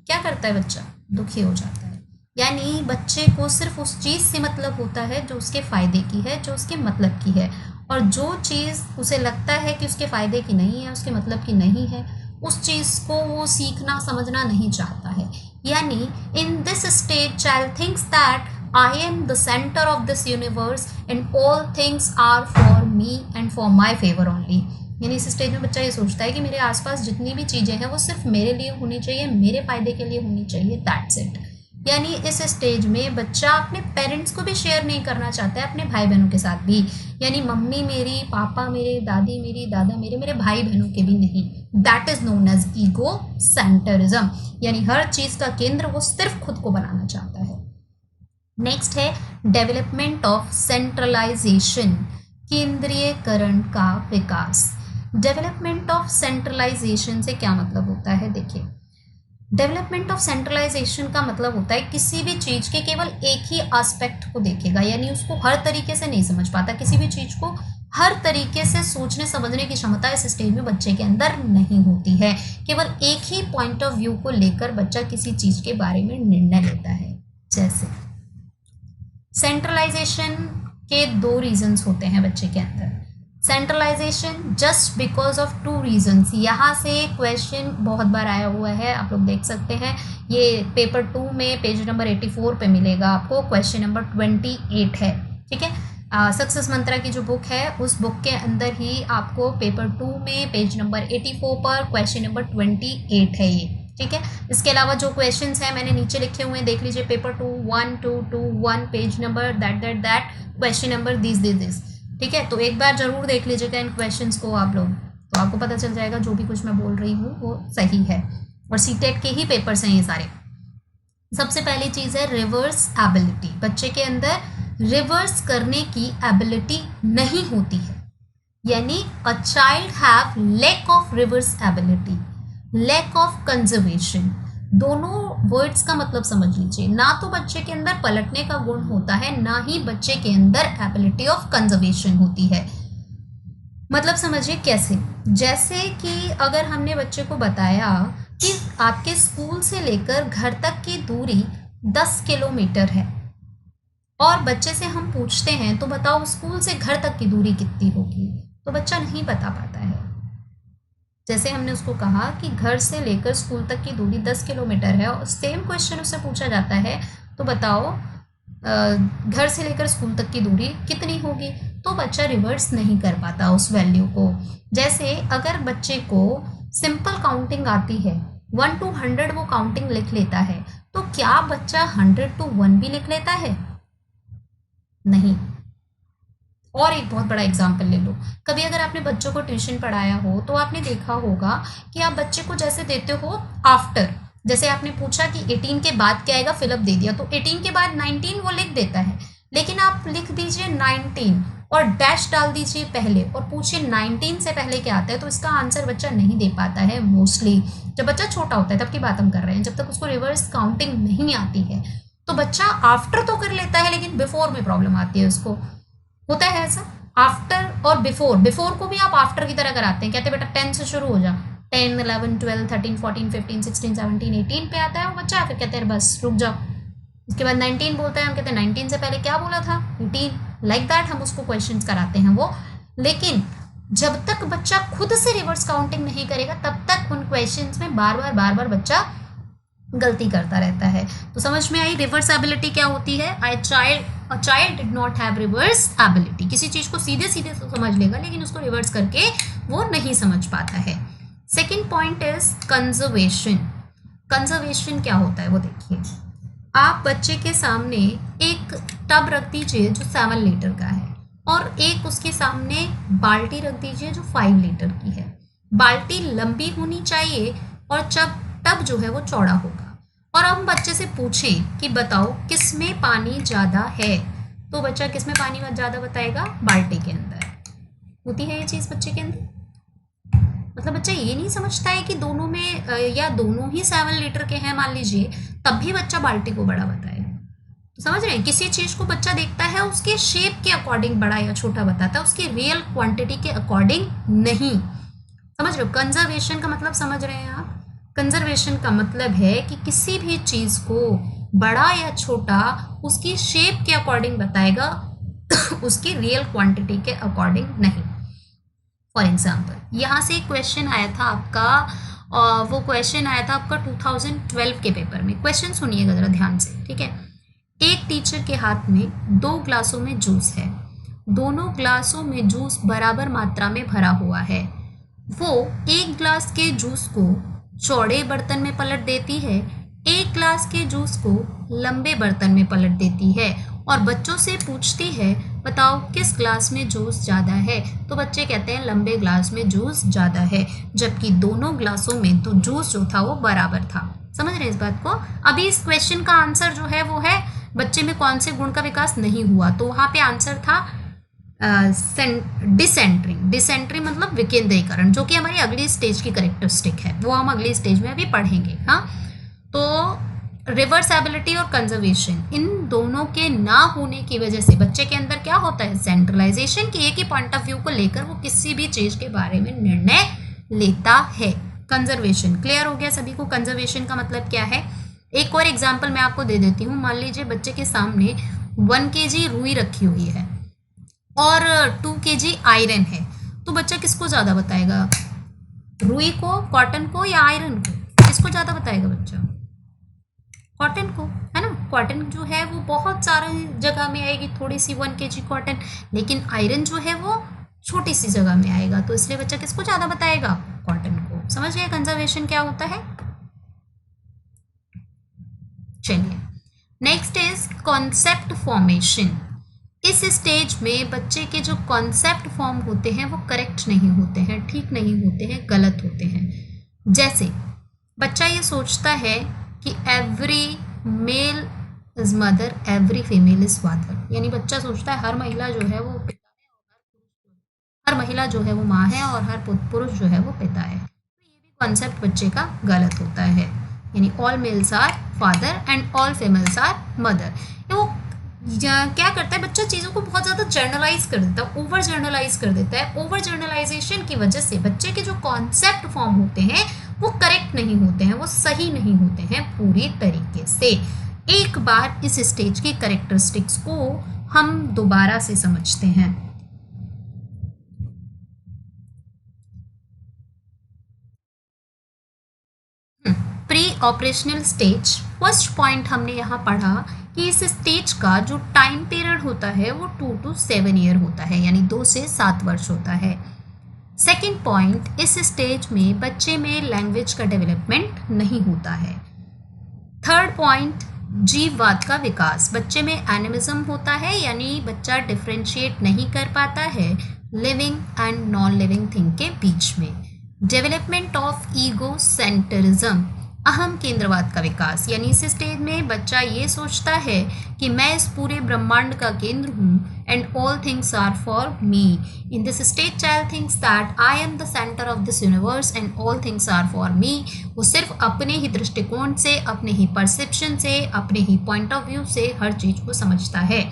क्या करता है बच्चा, दुखी हो जाता है। यानी बच्चे को सिर्फ उस चीज़ से मतलब होता है जो उसके फ़ायदे की है, जो उसके मतलब की है, और जो चीज़ उसे लगता है कि उसके फ़ायदे की नहीं है, उसके मतलब की नहीं है, उस चीज़ को वो सीखना समझना नहीं चाहता है। यानी इन this stage child thinks that I am the center of this universe and all things are for me and for my favor only। यानी इस स्टेज में बच्चा ये सोचता है कि मेरे आसपास जितनी भी चीज़ें हैं वो सिर्फ मेरे लिए होनी चाहिए, मेरे फायदे के लिए होनी चाहिए, दैट्स इट। यानी इस स्टेज में बच्चा अपने पेरेंट्स को भी शेयर नहीं करना चाहता है, अपने भाई बहनों के साथ भी। यानी मम्मी मेरी, पापा मेरे, दादी मेरी, दादा मेरे, मेरे भाई बहनों के भी नहीं। That is known as egocentrism. यानी हर चीज़ का केंद्र वो सिर्फ खुद को बनाना चाहता है। नेक्स्ट है डेवलपमेंट ऑफ सेंट्रलाइजेशन, केंद्रीयकरण का विकास। डेवलपमेंट ऑफ सेंट्रलाइजेशन से क्या मतलब होता है, देखिए, डेवलपमेंट ऑफ सेंट्रलाइजेशन का मतलब होता है किसी भी चीज के केवल एक ही एस्पेक्ट को देखेगा, यानी उसको हर तरीके से नहीं समझ पाता, किसी भी चीज को हर तरीके से सोचने समझने की क्षमता इस स्टेज में बच्चे के अंदर नहीं होती है। केवल एक ही पॉइंट ऑफ व्यू को लेकर बच्चा किसी चीज के बारे में निर्णय लेता है। जैसे सेंट्रलाइजेशन के दो रीजंस होते हैं बच्चे के अंदर। Centralisation just because of two reasons. यहाँ से क्वेश्चन बहुत बार आया हुआ है, आप लोग देख सकते हैं, ये पेपर 2 में पेज नंबर 84 पे मिलेगा आपको, क्वेश्चन नंबर 28 है। ठीक है, सक्सेस मंत्रा की जो बुक है उस बुक के अंदर ही आपको पेपर 2 में पेज नंबर 84 पर क्वेश्चन नंबर 28 है ये। ठीक है, इसके अलावा जो क्वेश्चंस हैं मैंने नीचे लिखे हुए हैं, देख लीजिए, paper 2 1 2 2 1 page number that question number this. ठीक है, तो एक बार जरूर देख लीजिएगा इन क्वेश्चंस को आप लोग, तो आपको पता चल जाएगा जो भी कुछ मैं बोल रही हूँ वो सही है, और सीटेट के ही पेपर्स हैं ये सारे। सबसे पहली चीज़ है रिवर्स एबिलिटी। बच्चे के अंदर रिवर्स करने की एबिलिटी नहीं होती है, यानी a child have lack of reverse ability, lack of conservation. दोनों वर्ड्स का मतलब समझ लीजिए, ना तो बच्चे के अंदर पलटने का गुण होता है, ना ही बच्चे के अंदर एबिलिटी ऑफ कंजर्वेशन होती है। मतलब समझिए कैसे, जैसे कि अगर हमने बच्चे को बताया कि आपके स्कूल से लेकर घर तक की दूरी 10 किलोमीटर है, और बच्चे से हम पूछते हैं तो बताओ स्कूल से घर तक की दूरी कितनी होगी, तो बच्चा नहीं बता पाता है। जैसे हमने उसको कहा कि घर से लेकर स्कूल तक की दूरी 10 किलोमीटर है, और सेम क्वेश्चन उससे पूछा जाता है तो बताओ घर से लेकर स्कूल तक की दूरी कितनी होगी, तो बच्चा रिवर्स नहीं कर पाता उस वैल्यू को। जैसे अगर बच्चे को सिंपल काउंटिंग आती है, 1 to 100 वो काउंटिंग लिख लेता है, तो क्या बच्चा 100 to 1 भी लिख लेता है? नहीं। और एक बहुत बड़ा एग्जाम्पल ले लो, कभी अगर आपने बच्चों को ट्यूशन पढ़ाया हो तो आपने देखा होगा कि आप बच्चे को जैसे देते हो आफ्टर, जैसे आपने पूछा कि 18 के बाद क्या आएगा, फिलअप दे दिया, तो 18 के बाद 19 वो लिख देता है, लेकिन आप लिख दीजिए 19 और डैश डाल दीजिए पहले और पूछिए 19 से पहले क्या आता है, तो इसका आंसर बच्चा नहीं दे पाता है मोस्टली। जब बच्चा छोटा होता है तब की बात हम कर रहे हैं, जब तक उसको रिवर्स काउंटिंग नहीं आती है तो बच्चा आफ्टर तो कर लेता है, लेकिन बिफोर में प्रॉब्लम आती है उसको। होता है ऐसा, आफ्टर और बिफोर, बिफोर को भी आप आफ्टर की तरह कराते हैं, कहते हैं बेटा 10 से शुरू हो जा, 10 11 12 13 14 15 16 17 18 पे आता है वो बच्चा, फिर कहते हैं बस रुक जाओ, उसके बाद 19 बोलता है, हम कहते हैं 19 से पहले क्या बोला था, 18, लाइक दैट हम उसको क्वेश्चंस कराते हैं वो। लेकिन जब तक बच्चा खुद से रिवर्स काउंटिंग नहीं करेगा तब तक उन क्वेश्चंस में बार बार बच्चा गलती करता रहता है। तो समझ में आई रिवर्स एबिलिटी क्या होती है? A child did not have reverse ability. किसी चीज को सीधे सीधे तो समझ लेगा, लेकिन उसको रिवर्स करके वो नहीं समझ पाता है। Second point is conservation. Conservation क्या होता है वो देखिए, आप बच्चे के सामने एक टब रख दीजिए जो 7 लीटर का है, और एक उसके सामने बाल्टी रख दीजिए जो 5 लीटर की है। बाल्टी लंबी होनी चाहिए और टब जो है वो चौड़ा होगा, और हम बच्चे से पूछें कि बताओ किसमें पानी ज़्यादा है, तो बच्चा किस में पानी ज़्यादा बताएगा? बाल्टी के अंदर। होती है ये चीज़ बच्चे के अंदर। मतलब बच्चा ये नहीं समझता है कि दोनों में या दोनों ही 7 लीटर के हैं मान लीजिए, तब भी बच्चा बाल्टी को बड़ा बताएगा। तो समझ रहे हैं, किसी चीज को बच्चा देखता है उसके शेप के अकॉर्डिंग बड़ा या छोटा बताता है, उसकी रियल क्वांटिटी के अकॉर्डिंग नहीं। समझ रहे हो? कंजर्वेशन का मतलब समझ रहे हैं आप? कंजर्वेशन का मतलब है कि किसी भी चीज को बड़ा या छोटा उसकी शेप के अकॉर्डिंग बताएगा, उसकी रियल क्वांटिटी के अकॉर्डिंग नहीं। फॉर एग्जाम्पल यहाँ से एक क्वेश्चन आया था आपका, और वो क्वेश्चन आया था आपका 2012 के पेपर में। क्वेश्चन सुनिएगा जरा ध्यान से, ठीक है। एक टीचर के हाथ में 2 ग्लासों में जूस है। दोनों ग्लासों में जूस बराबर मात्रा में भरा हुआ है। वो एक ग्लास के जूस को चौड़े बर्तन में पलट देती है, एक ग्लास के जूस को लंबे बर्तन में पलट देती है और बच्चों से पूछती है बताओ किस ग्लास में जूस ज़्यादा है। तो बच्चे कहते हैं लंबे ग्लास में जूस ज़्यादा है, जबकि दोनों ग्लासों में तो जूस जो था वो बराबर था। समझ रहे हैं इस बात को? अभी इस क्वेश्चन का आंसर जो है वो है बच्चे में कौन से गुण का विकास नहीं हुआ, तो वहाँ पे आंसर था डिसेंट्री। डिसेंट्री मतलब विकेंद्रीकरण, जो कि हमारी अगली स्टेज की कैरेक्टरिस्टिक है, वो हम अगली स्टेज में अभी पढ़ेंगे। हाँ, तो रिवर्सेबिलिटी और कंजर्वेशन, इन दोनों के ना होने की वजह से बच्चे के अंदर क्या होता है? सेंट्रलाइजेशन, की एक ही पॉइंट ऑफ व्यू को लेकर वो किसी भी चीज के बारे में निर्णय लेता है। कंजर्वेशन क्लियर हो गया सभी को? कंजर्वेशन का मतलब क्या है? एक और एग्जाम्पल मैं आपको दे देती हूँ। मान लीजिए बच्चे के सामने 1 kg रुई रखी हुई है और 2 kg आयरन है, तो बच्चा किसको ज़्यादा बताएगा? रुई को, कॉटन को या आयरन को? किसको ज़्यादा बताएगा बच्चा? कॉटन को, है ना। कॉटन जो है वो बहुत सारी जगह में आएगी, थोड़ी सी 1 kg कॉटन, लेकिन आयरन जो है वो छोटी सी जगह में आएगा, तो इसलिए बच्चा किसको ज़्यादा बताएगा? कॉटन को। समझ गए कंजर्वेशन क्या होता है? चलिए, नेक्स्ट इज कॉन्सेप्ट फॉर्मेशन। इस स्टेज में बच्चे के जो कॉन्सेप्ट फॉर्म होते हैं वो करेक्ट नहीं होते हैं, ठीक नहीं होते हैं, गलत होते हैं। जैसे बच्चा ये सोचता है कि every male is mother, every female is father, यानी बच्चा सोचता है हर महिला जो है वो पिता है और हर महिला जो है वो माँ है और हर पुरुष जो है वो पिता है। तो ये भी कॉन्सेप्ट बच्चे का गलत होता है, यानी all males are father and all females are mother. वो क्या करता है बच्चा? चीज़ों को बहुत ज़्यादा जर्नलाइज कर देता है, ओवर जर्नलाइज कर देता है। ओवर जर्नलाइजेशन की वजह से बच्चे के जो कॉन्सेप्ट फॉर्म होते हैं वो करेक्ट नहीं होते हैं, वो सही नहीं होते हैं पूरी तरीके से। एक बार इस स्टेज की कैरेक्टरिस्टिक्स को हम दोबारा से समझते हैं। Pre operational stage, first point हमने यहाँ पढ़ा कि इस स्टेज का जो टाइम पीरियड होता है वो 2 to 7 ईयर होता है, यानी 2 से 7 वर्ष होता है। सेकेंड पॉइंट, इस स्टेज में बच्चे में लैंग्वेज का डेवलपमेंट नहीं होता है। थर्ड पॉइंट, जीववाद का विकास, बच्चे में एनिमिज्म होता है, यानी बच्चा डिफ्रेंशिएट नहीं कर पाता है living and non living thing के बीच में। डेवलपमेंट ऑफ ईगो सेंटरिज्म, अहम केंद्रवाद का विकास, यानी इस स्टेज में बच्चा ये सोचता है कि मैं इस पूरे ब्रह्मांड का केंद्र हूँ and all things are for me. In this stage child thinks that I am the centre of this universe and all things are for me. वो सिर्फ अपने ही दृष्टिकोण से, अपने ही परसेप्शन से, अपने ही पॉइंट ऑफ व्यू से हर चीज को समझता है।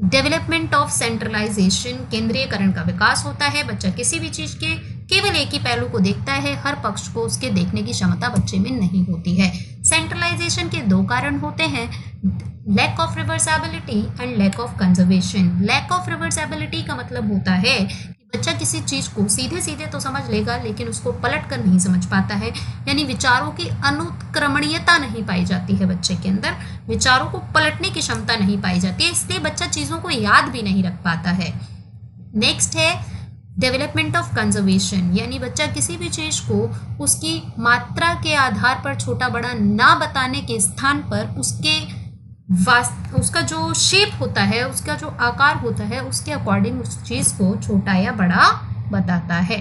डेवलपमेंट ऑफ सेंट्रलाइजेशन, केंद्रीयकरण का विकास होता है। बच्चा किसी भी चीज के केवल एक ही पहलू को देखता है, हर पक्ष को उसके देखने की क्षमता बच्चे में नहीं होती है। सेंट्रलाइजेशन के 2 कारण होते हैं, lack of reversibility and lack of conservation. Lack of reversibility का मतलब होता है कि बच्चा किसी चीज को सीधे सीधे तो समझ लेगा लेकिन उसको पलट कर नहीं समझ पाता है, यानी विचारों की अनुत्क्रमणीयता नहीं पाई जाती है बच्चे के अंदर, विचारों को पलटने की क्षमता नहीं पाई जाती है, इसलिए बच्चा चीजों को याद भी नहीं रख पाता है। नेक्स्ट है डेवलपमेंट ऑफ कंजर्वेशन, यानी बच्चा किसी भी चीज को उसकी मात्रा के आधार पर छोटा बड़ा ना बताने के स्थान पर उसका जो शेप होता है, उसका जो आकार होता है, उसके अकॉर्डिंग उस चीज को छोटा या बड़ा बताता है।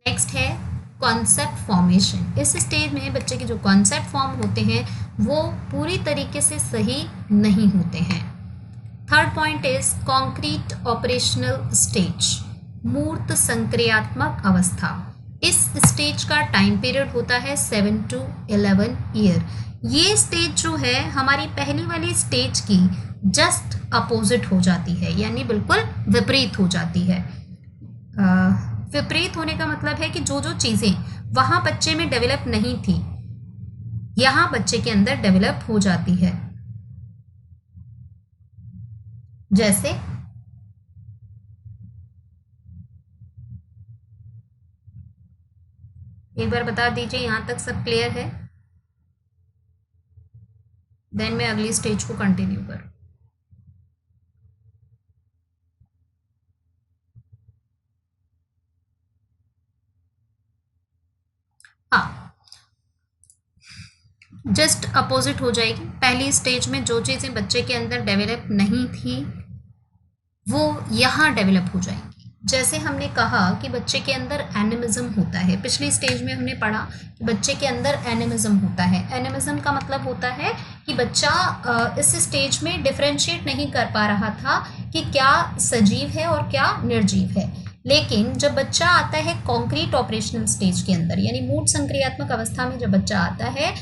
नेक्स्ट है कॉन्सेप्ट फॉर्मेशन, इस स्टेज में बच्चे के जो कॉन्सेप्ट फॉर्म होते हैं वो पूरी तरीके से सही नहीं होते हैं। Third point is concrete operational stage, मूर्त संक्रियात्मक अवस्था। इस स्टेज का टाइम पीरियड होता है 7 to 11 ईयर। ये स्टेज जो है हमारी पहली वाली स्टेज की जस्ट अपोजिट हो जाती है, यानी बिल्कुल विपरीत हो जाती है। विपरीत होने का मतलब है कि जो जो चीज़ें वहाँ बच्चे में डेवलप नहीं थी, यहाँ बच्चे के अंदर डेवलप हो जाती है। जैसे एक बार बता दीजिए, यहाँ तक सब क्लियर है? देन मैं अगली स्टेज को कंटिन्यू करूँ। हाँ, जस्ट अपोजिट हो जाएगी। पहली स्टेज में जो चीज़ें बच्चे के अंदर डेवलप नहीं थी वो यहाँ डेवलप हो जाएंगी। जैसे हमने कहा कि बच्चे के अंदर एनिमिज्म होता है, पिछली स्टेज में हमने पढ़ा कि बच्चे के अंदर एनिमिज्म होता है। एनिमिज्म का मतलब होता है कि बच्चा इस स्टेज में डिफरेंशिएट नहीं कर पा रहा था कि क्या सजीव है और क्या निर्जीव है। लेकिन जब बच्चा आता है कॉन्क्रीट ऑपरेशनल स्टेज के अंदर, यानी मूर्त संक्रियात्मक अवस्था में जब बच्चा आता है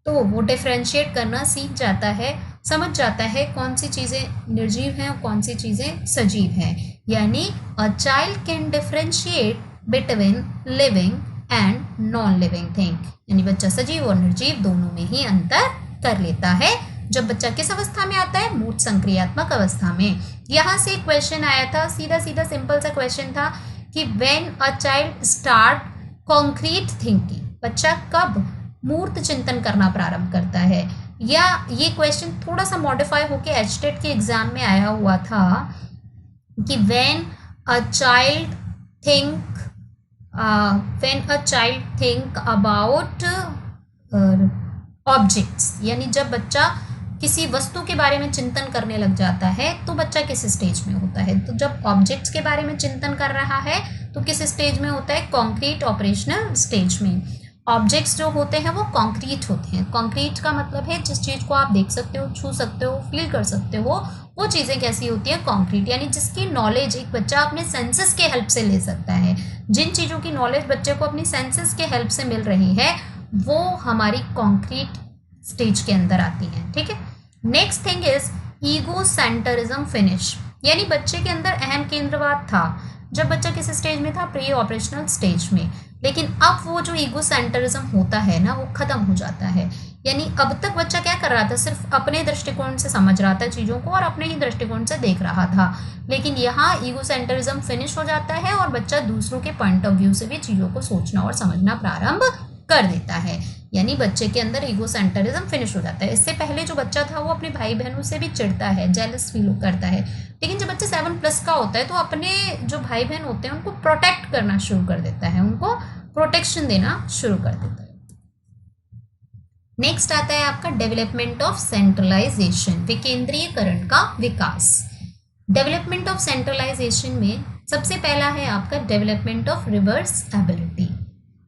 तो वो डिफरेंशिएट करना सीख जाता है, समझ जाता है कौन सी चीज़ें निर्जीव हैं और कौन सी चीज़ें सजीव हैं। यानी a child can differentiate between living and non living thing, यानी बच्चा सजीव और निर्जीव दोनों में ही अंतर कर लेता है जब बच्चा किस अवस्था में आता है, मूर्त संक्रियात्मक अवस्था में। यहाँ से क्वेश्चन आया था, सीधा सीधा सिंपल सा क्वेश्चन था कि when a child start concrete thinking, बच्चा कब मूर्त चिंतन करना प्रारंभ करता है। या ये क्वेश्चन थोड़ा सा मॉडिफाई होके एचटेट के एग्जाम में आया हुआ था कि when a child think about objects, यानी जब बच्चा किसी वस्तु के बारे में चिंतन करने लग जाता है तो बच्चा किस स्टेज में होता है। तो जब ऑब्जेक्ट्स के बारे में चिंतन कर रहा है तो किस स्टेज में होता है, कॉन्क्रीट ऑपरेशनल स्टेज में। ऑब्जेक्ट्स जो होते हैं वो कॉन्क्रीट होते हैं। कॉन्क्रीट का मतलब है जिस चीज़ को आप देख सकते हो, छू सकते हो, फील कर सकते हो, वो चीज़ें कैसी होती है, कॉन्क्रीट, यानी जिसकी नॉलेज एक बच्चा अपने सेंसेस के हेल्प से ले सकता है। जिन चीज़ों की नॉलेज बच्चे को अपनी सेंसेस के हेल्प से मिल रही है वो हमारी कॉन्क्रीट स्टेज के अंदर आती है। ठीक है, next thing is egocentrism finish, यानी बच्चे के अंदर अहम केंद्रवाद था जब बच्चा किस स्टेज में था, प्री ऑपरेशनल स्टेज में। लेकिन अब वो जो ईगो सेंटरिज्म होता है ना वो खत्म हो जाता है। यानी अब तक बच्चा क्या कर रहा था, सिर्फ अपने दृष्टिकोण से समझ रहा था चीज़ों को और अपने ही दृष्टिकोण से देख रहा था। लेकिन यहाँ ईगो सेंटरिज्म फिनिश हो जाता है और बच्चा दूसरों के पॉइंट ऑफ व्यू से भी चीज़ों को सोचना और समझना प्रारंभ कर देता है। यानी बच्चे के अंदर ईगो सेंटरिज्म फिनिश हो जाता है। इससे पहले जो बच्चा था वो अपने भाई बहनों से भी चिढ़ता है, जेलस फील करता है। लेकिन जब बच्चा 7+ का होता है तो अपने जो भाई बहन होते हैं उनको प्रोटेक्ट करना शुरू कर देता है, उनको प्रोटेक्शन देना शुरू कर देता है। नेक्स्ट आता है आपका डेवलपमेंट ऑफ सेंट्रलाइजेशन, विकेंद्रीयकरण का विकास। डेवलपमेंट ऑफ सेंट्रलाइजेशन में सबसे पहला है आपका development of reversibility.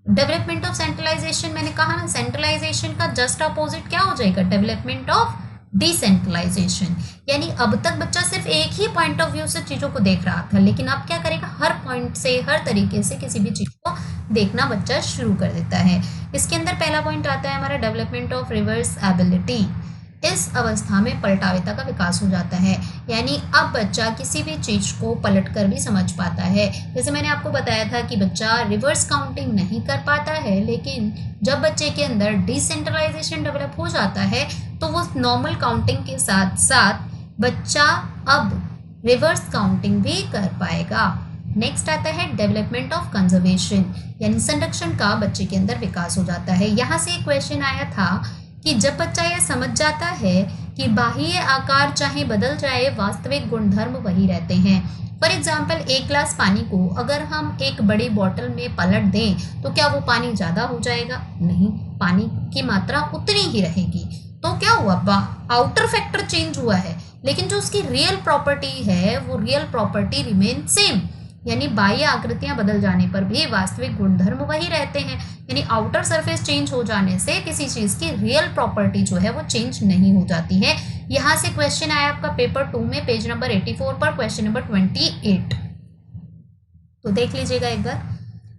Development of centralisation, मैंने कहा ना सेंट्रलाइजेशन का जस्ट अपोजिट क्या हो जाएगा, डेवलपमेंट ऑफ डिसेंट्रलाइजेशन। यानी अब तक बच्चा सिर्फ एक ही पॉइंट ऑफ व्यू से चीज़ों को देख रहा था, लेकिन अब क्या करेगा, हर पॉइंट से, हर तरीके से किसी भी चीज़ को देखना बच्चा शुरू कर देता है। इसके अंदर पहला पॉइंट आता है हमारा डेवलपमेंट ऑफ रिवर्सिबिलिटी। इस अवस्था में पलटाविता का विकास हो जाता है, यानी अब बच्चा किसी भी चीज़ को पलट कर भी समझ पाता है। जैसे मैंने आपको बताया था कि बच्चा रिवर्स काउंटिंग नहीं कर पाता है, लेकिन जब बच्चे के अंदर डिसेंट्रलाइजेशन डेवलप हो जाता है तो वो नॉर्मल काउंटिंग के साथ साथ बच्चा अब रिवर्स काउंटिंग भी कर पाएगा। नेक्स्ट आता है डेवलपमेंट ऑफ कंजर्वेशन, यानी संरक्षण का बच्चे के अंदर विकास हो जाता है। यहाँ से एक क्वेश्चन आया था कि जब बच्चा यह समझ जाता है कि बाह्य आकार चाहे बदल जाए, वास्तविक गुणधर्म वही रहते हैं। फॉर एग्जाम्पल, एक ग्लास पानी को अगर हम एक बड़ी बॉटल में पलट दें तो क्या वो पानी ज़्यादा हो जाएगा? नहीं, पानी की मात्रा उतनी ही रहेगी। तो क्या हुआ, आउटर फैक्टर चेंज हुआ है, लेकिन जो उसकी रियल प्रॉपर्टी है वो रियल प्रॉपर्टी रिमेन सेम। यानी बाह्य आकृतियां बदल जाने पर भी वास्तविक गुणधर्म वही रहते हैं, यानी आउटर सरफेस चेंज हो जाने से किसी चीज की रियल प्रॉपर्टी जो है वो चेंज नहीं हो जाती है। यहां से क्वेश्चन आया आपका पेपर 2 में पेज नंबर 84 पर क्वेश्चन नंबर 28, तो देख लीजिएगा एक बार।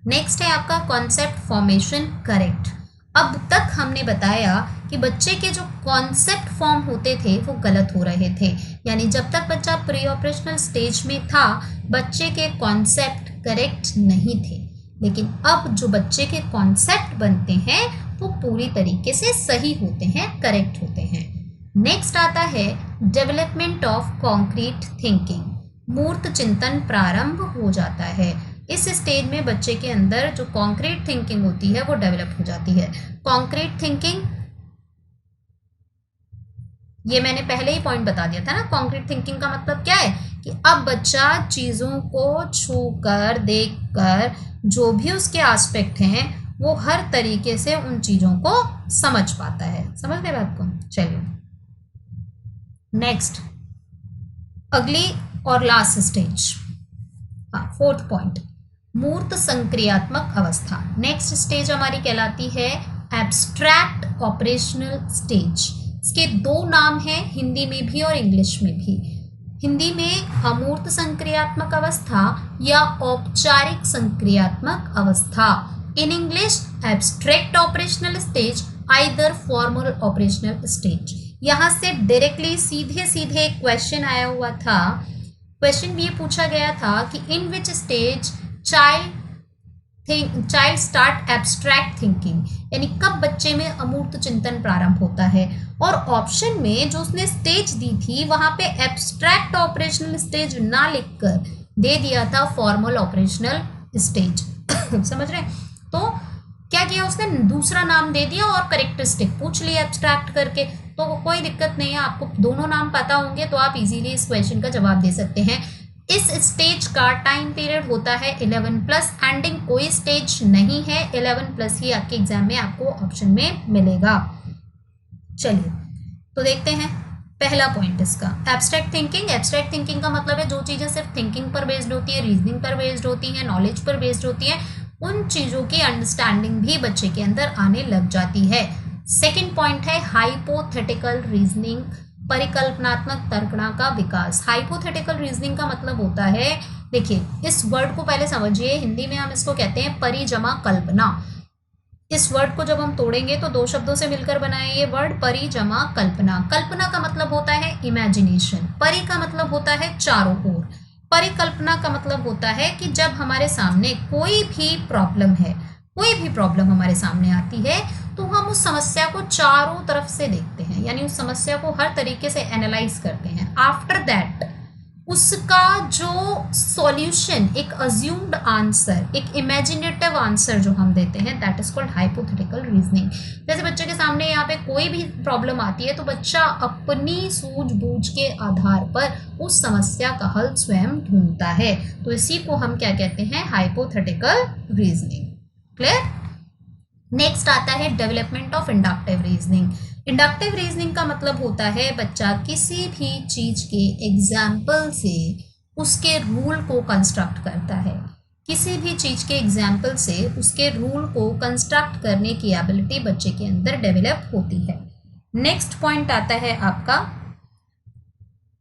नेक्स्ट है आपका कॉन्सेप्ट फॉर्मेशन करेक्ट। अब तक हमने बताया कि बच्चे के जो कॉन्सेप्ट फॉर्म होते थे वो गलत हो रहे थे, यानी जब तक बच्चा प्री ऑपरेशनल स्टेज में था बच्चे के कॉन्सेप्ट करेक्ट नहीं थे, लेकिन अब जो बच्चे के कॉन्सेप्ट बनते हैं वो पूरी तरीके से सही होते हैं, करेक्ट होते हैं। नेक्स्ट आता है डेवलपमेंट ऑफ कॉन्क्रीट थिंकिंग, मूर्त चिंतन प्रारंभ हो जाता है। इस स्टेज में बच्चे के अंदर जो कॉन्क्रीट थिंकिंग होती है वो डेवलप हो जाती है। कॉन्क्रीट थिंकिंग, ये मैंने पहले ही पॉइंट बता दिया था ना, कॉन्क्रीट थिंकिंग का मतलब क्या है कि अब बच्चा चीज़ों को छूकर देखकर जो भी उसके एस्पेक्ट हैं वो हर तरीके से उन चीज़ों को समझ पाता है। समझ गए बात को? चलिए नेक्स्ट, अगली और लास्ट स्टेज, हाँ फोर्थ पॉइंट, मूर्त संक्रियात्मक अवस्था। नेक्स्ट स्टेज हमारी कहलाती है एब्स्ट्रैक्ट ऑपरेशनल स्टेज। इसके दो नाम हैं हिंदी में भी और इंग्लिश में भी। हिंदी में अमूर्त संक्रियात्मक अवस्था या औपचारिक संक्रियात्मक अवस्था, in English abstract operational stage either formal operational stage. यहाँ से डायरेक्टली सीधे सीधे क्वेश्चन आया हुआ था। क्वेश्चन भी ये पूछा गया था कि in which stage child start abstract thinking, यानी कब बच्चे में अमूर्त चिंतन प्रारंभ होता है। और ऑप्शन में जो उसने स्टेज दी थी वहां पे एब्स्ट्रैक्ट ऑपरेशनल स्टेज ना लिखकर दे दिया था फॉर्मल ऑपरेशनल स्टेज। समझ रहे? तो क्या किया उसने, दूसरा नाम दे दिया और करेक्टरिस्टिक पूछ लिया एब्स्ट्रैक्ट करके। तो कोई दिक्कत नहीं है, आपको दोनों नाम पता होंगे तो आप इजीली इस क्वेश्चन का जवाब दे सकते हैं। इस स्टेज का टाइम पीरियड होता है 11+, एंडिंग कोई स्टेज नहीं है, 11+ ही आपके एग्जाम में आपको ऑप्शन में मिलेगा। चलिए तो देखते हैं पहला पॉइंट इसका, एब्स्ट्रैक्ट थिंकिंग। एब्स्ट्रैक्ट थिंकिंग का मतलब है जो चीजें सिर्फ थिंकिंग पर बेस्ड होती है, रीजनिंग पर बेस्ड होती है, नॉलेज पर बेस्ड होती है, उन चीजों की अंडरस्टैंडिंग भी बच्चे के अंदर आने लग जाती है। सेकेंड पॉइंट है हाइपोथेटिकल रीजनिंग, परिकल्पनात्मक तर्कणा का विकास। हाइपोथेटिकल रीजनिंग का मतलब होता है, देखिए इस वर्ड को पहले समझिए, हिंदी में हम इसको कहते हैं परिजमा कल्पना। इस वर्ड को जब हम तोड़ेंगे तो दो शब्दों से मिलकर बना है ये वर्ड परिजमा कल्पना। कल्पना का मतलब होता है इमेजिनेशन, परि का मतलब होता है चारों ओर, परिकल्पना का मतलब होता है कि जब हमारे सामने कोई भी प्रॉब्लम है, कोई भी प्रॉब्लम हमारे सामने आती है तो हम उस समस्या को चारों तरफ से देखते हैं, यानी उस समस्या को हर तरीके से एनालाइज करते हैं। आफ्टर दैट उसका जो सॉल्यूशन, एक अज्यूम्ड आंसर, एक इमेजिनेटिव आंसर जो हम देते हैं, that is called hypothetical reasoning. जैसे बच्चे के सामने यहाँ पे कोई भी प्रॉब्लम आती है तो बच्चा अपनी सूझबूझ के आधार पर उस समस्या का हल स्वयं ढूंढता है, तो इसी को हम क्या कहते हैं, हाइपोथेटिकल रीजनिंग। क्लियर? नेक्स्ट आता है development of inductive reasoning. Inductive reasoning का मतलब होता है बच्चा किसी भी चीज के एग्जाम्पल से उसके रूल को कंस्ट्रक्ट करता है, किसी भी चीज के एग्जाम्पल से उसके रूल को कंस्ट्रक्ट करने की एबिलिटी बच्चे के अंदर डेवलप होती है। नेक्स्ट पॉइंट आता है आपका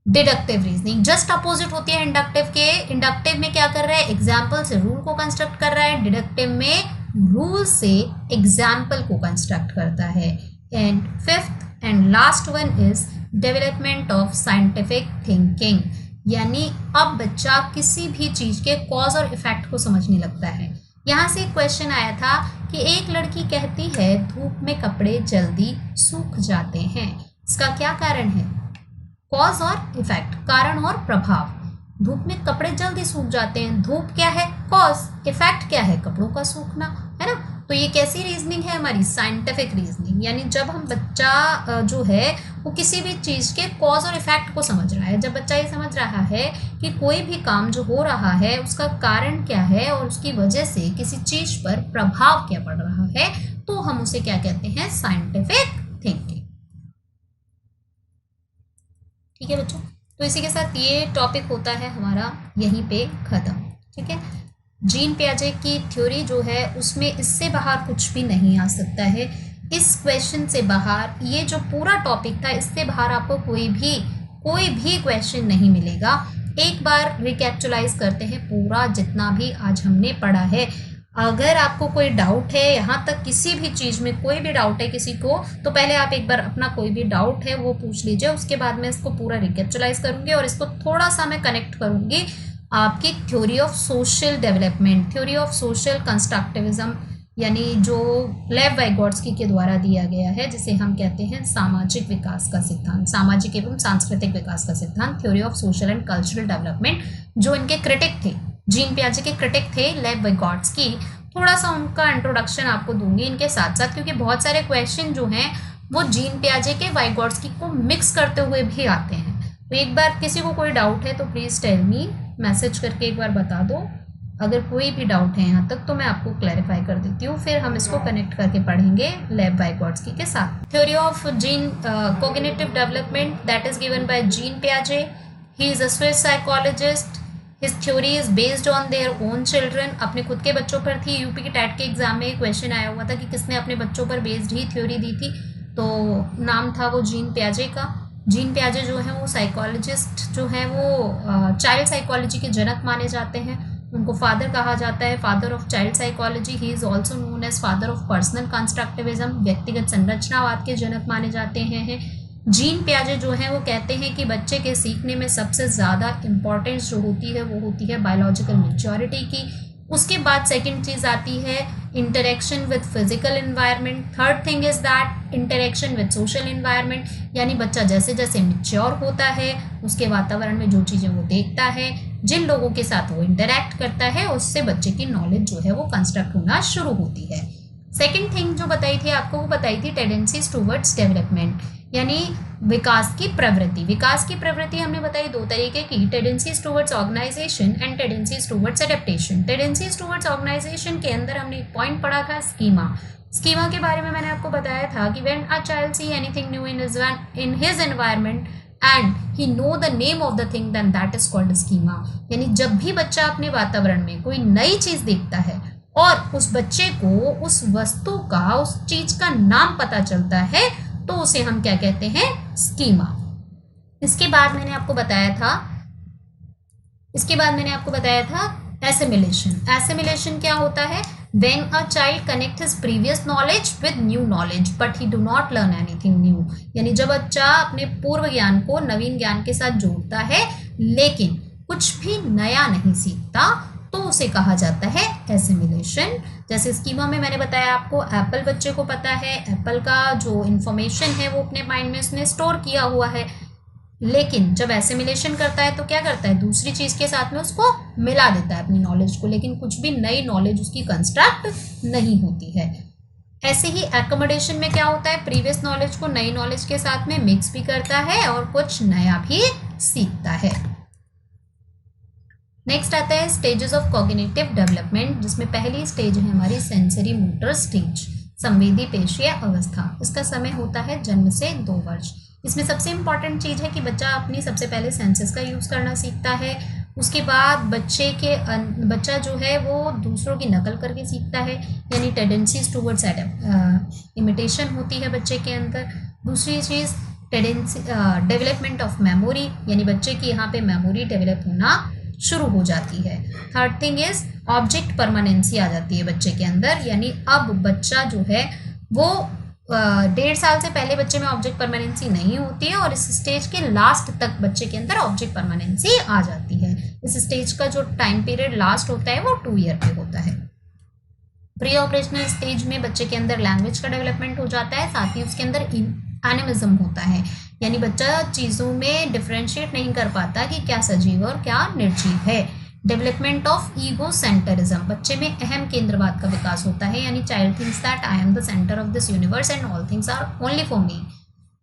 डिडक्टिव रीजनिंग, जस्ट अपोजिट होती है इंडक्टिव के। इंडक्टिव में क्या कर रहा है, एग्जाम्पल से रूल को कंस्ट्रक्ट कर रहा है, डिडक्टिव में रूल से एग्जाम्पल को कंस्ट्रक्ट करता है। And fifth and last one is development of scientific thinking, यानी अब बच्चा किसी भी चीज के कॉज और इफेक्ट को समझने लगता है। यहाँ से एक क्वेश्चन आया था कि एक लड़की कहती है धूप में कपड़े जल्दी सूख जाते हैं, इसका क्या कारण है? कॉज और इफेक्ट, कारण और प्रभाव। धूप में कपड़े जल्दी सूख जाते हैं, धूप क्या है? कॉज, इफेक्ट क्या है? कपड़ों का सूखना, है ना। तो ये कैसी रीजनिंग है हमारी? साइंटिफिक रीजनिंग, यानी जब हम बच्चा जो है वो किसी भी चीज के कॉज और इफेक्ट को समझ रहा है, जब बच्चा ये समझ रहा है कि कोई भी काम जो हो रहा है उसका कारण क्या है और उसकी वजह से किसी चीज पर प्रभाव क्या पड़ रहा है, तो हम उसे क्या कहते हैं? Scientific thinking. ठीक है बच्चों, तो इसी के साथ ये टॉपिक होता है हमारा यहीं पे खत्म। ठीक है। जीन पियाजे की थ्योरी जो है उसमें इससे बाहर कुछ भी नहीं आ सकता है। इस क्वेश्चन से बाहर, ये जो पूरा टॉपिक था, इससे बाहर आपको कोई भी क्वेश्चन नहीं मिलेगा। एक बार रिकैप्चुलाइज करते हैं पूरा जितना भी आज हमने पढ़ा है। अगर आपको कोई डाउट है, यहाँ तक किसी भी चीज़ में कोई भी डाउट है किसी को, तो पहले आप एक बार अपना कोई भी डाउट है वो पूछ लीजिए। उसके बाद मैं इसको पूरा रिकैप्चुलाइज करूँगी और इसको थोड़ा सा मैं कनेक्ट करूँगी आपकी theory of social development, theory of social constructivism, यानी जो लेव वाइगोट्स्की के द्वारा दिया गया है, जिसे हम कहते हैं सामाजिक विकास का सिद्धांत, सामाजिक एवं सांस्कृतिक विकास का सिद्धांत, theory of social and cultural development, जो इनके क्रिटिक थे, जीन पियाजे के क्रिटिक थे लेव वाइगोट्स्की। थोड़ा सा उनका इंट्रोडक्शन आपको दूंगी इनके साथ साथ, क्योंकि बहुत सारे क्वेश्चन जो हैं वो जीन पियाजे के वाइगोट्स्की को मिक्स करते हुए भी आते हैं। तो एक बार किसी को कोई डाउट है तो प्लीज़ टेल मी, मैसेज करके एक बार बता दो। अगर कोई भी डाउट है यहाँ तक तो मैं आपको क्लैरिफाई कर देती हूँ, फिर हम इसको कनेक्ट करके पढ़ेंगे लेव वाइगोट्स्की के साथ। Theory of Jean cognitive development that is given by Jean पियाजे। He is a Swiss psychologist. His theory is based on their own children. अपने खुद के बच्चों पर थी। यूपी के टैट के एग्जाम में क्वेश्चन आया हुआ था कि किसने अपने बच्चों पर बेस्ड ही थ्योरी दी थी, तो नाम था वो जीन पियाजे का। जीन पियाजे जो है वो साइकोलॉजिस्ट जो है वो चाइल्ड साइकोलॉजी के जनक माने जाते हैं। उनको फादर कहा जाता है, father of child psychology. He is also known as father of personal constructivism, व्यक्तिगत संरचनावाद के जनक माने जाते हैं। जीन पियाजे जो है वो कहते हैं कि बच्चे के सीखने में सबसे ज़्यादा इम्पॉर्टेंस जो होती है वो होती है बायोलॉजिकल मैच्योरिटी की। उसके बाद सेकंड चीज़ आती है interaction with physical environment. Third thing is that interaction with social environment, यानी बच्चा जैसे जैसे मैच्योर होता है उसके वातावरण में जो चीज़ें वो देखता है, जिन लोगों के साथ वो इंटरेक्ट करता है, उससे बच्चे की नॉलेज जो है वो कंस्ट्रक्ट होना शुरू होती है। सेकेंड थिंग जो बताई थी आपको, वो बताई थी टेंडेंसीज टूवर्ड्स डेवलपमेंट, यानी विकास की प्रवृत्ति। विकास की प्रवृत्ति हमने बताई दो तरीके की, tendencies towards organisation and tendencies towards adaptation. Tendencies towards organisation के अंदर हमने एक पॉइंट पढ़ा था स्कीमा। स्कीमा के बारे में मैंने आपको बताया था कि when a child see anything new in his environment and he know the name of the thing then that is called schema. यानी जब भी बच्चा अपने वातावरण में कोई नई चीज देखता है और उस बच्चे को उस वस्तु का, उस चीज का नाम पता चलता है, तो उसे हम क्या कहते हैं, स्कीमा। इसके बाद मैंने आपको बताया था एसिमिलेशन। एसिमिलेशन क्या होता है, when a child connect his previous knowledge with new knowledge but he do not learn anything new, यानी जब बच्चा अपने पूर्व ज्ञान को नवीन ज्ञान के साथ जोड़ता है लेकिन कुछ भी नया नहीं सीखता, तो उसे कहा जाता है एसिमिलेशन। जैसे स्कीमा में मैंने बताया आपको, एप्पल बच्चे को पता है, एप्पल का जो इन्फॉर्मेशन है वो अपने माइंड में उसने स्टोर किया हुआ है, लेकिन जब एसिमिलेशन करता है तो क्या करता है, दूसरी चीज के साथ में उसको मिला देता है अपनी नॉलेज को, लेकिन कुछ भी नई नॉलेज उसकी कंस्ट्रक्ट नहीं होती है। ऐसे ही एकोमोडेशन में क्या होता है, प्रीवियस नॉलेज को नई नॉलेज के साथ में मिक्स भी करता है और कुछ नया भी सीखता है। नेक्स्ट आता है स्टेजेस ऑफ कॉग्निटिव डेवलपमेंट, जिसमें पहली स्टेज है हमारी सेंसरी मोटर स्टेज, संवेदी पेशीय अवस्था। इसका समय होता है जन्म से 2 वर्ष। इसमें सबसे इम्पॉर्टेंट चीज़ है कि बच्चा अपनी सबसे पहले सेंसेस का यूज़ करना सीखता है। उसके बाद बच्चा जो है वो दूसरों की नकल करके सीखता है, यानी टेंडेंसीज टूवर्ड्स इमिटेशन होती है बच्चे के अंदर। दूसरी चीज़ डेवलपमेंट ऑफ मेमोरी, यानी बच्चे की यहाँ पे मेमोरी डेवलप होना शुरू हो जाती है। Third thing is object permanency आ जाती है बच्चे के अंदर, यानी अब बच्चा जो है वो 1.5 साल से पहले बच्चे में ऑब्जेक्ट परमानेंसी नहीं होती है और इस स्टेज के लास्ट तक बच्चे के अंदर ऑब्जेक्ट परमानेंसी आ जाती है। इस स्टेज का जो टाइम पीरियड लास्ट होता है वो 2 ईयर पे होता है। प्री ऑपरेशनल स्टेज में बच्चे के अंदर लैंग्वेज का डेवलपमेंट हो जाता है, साथ ही उसके अंदर एनिमिज्म होता है, यानी बच्चा चीज़ों में डिफ्रेंशिएट नहीं कर पाता कि क्या सजीव और क्या निर्जीव है। डेवलपमेंट ऑफ ईगो सेंटरिज्म, बच्चे में अहम केंद्रवाद का विकास होता है, यानी child thinks that I am the centre of this universe and all things are only for me.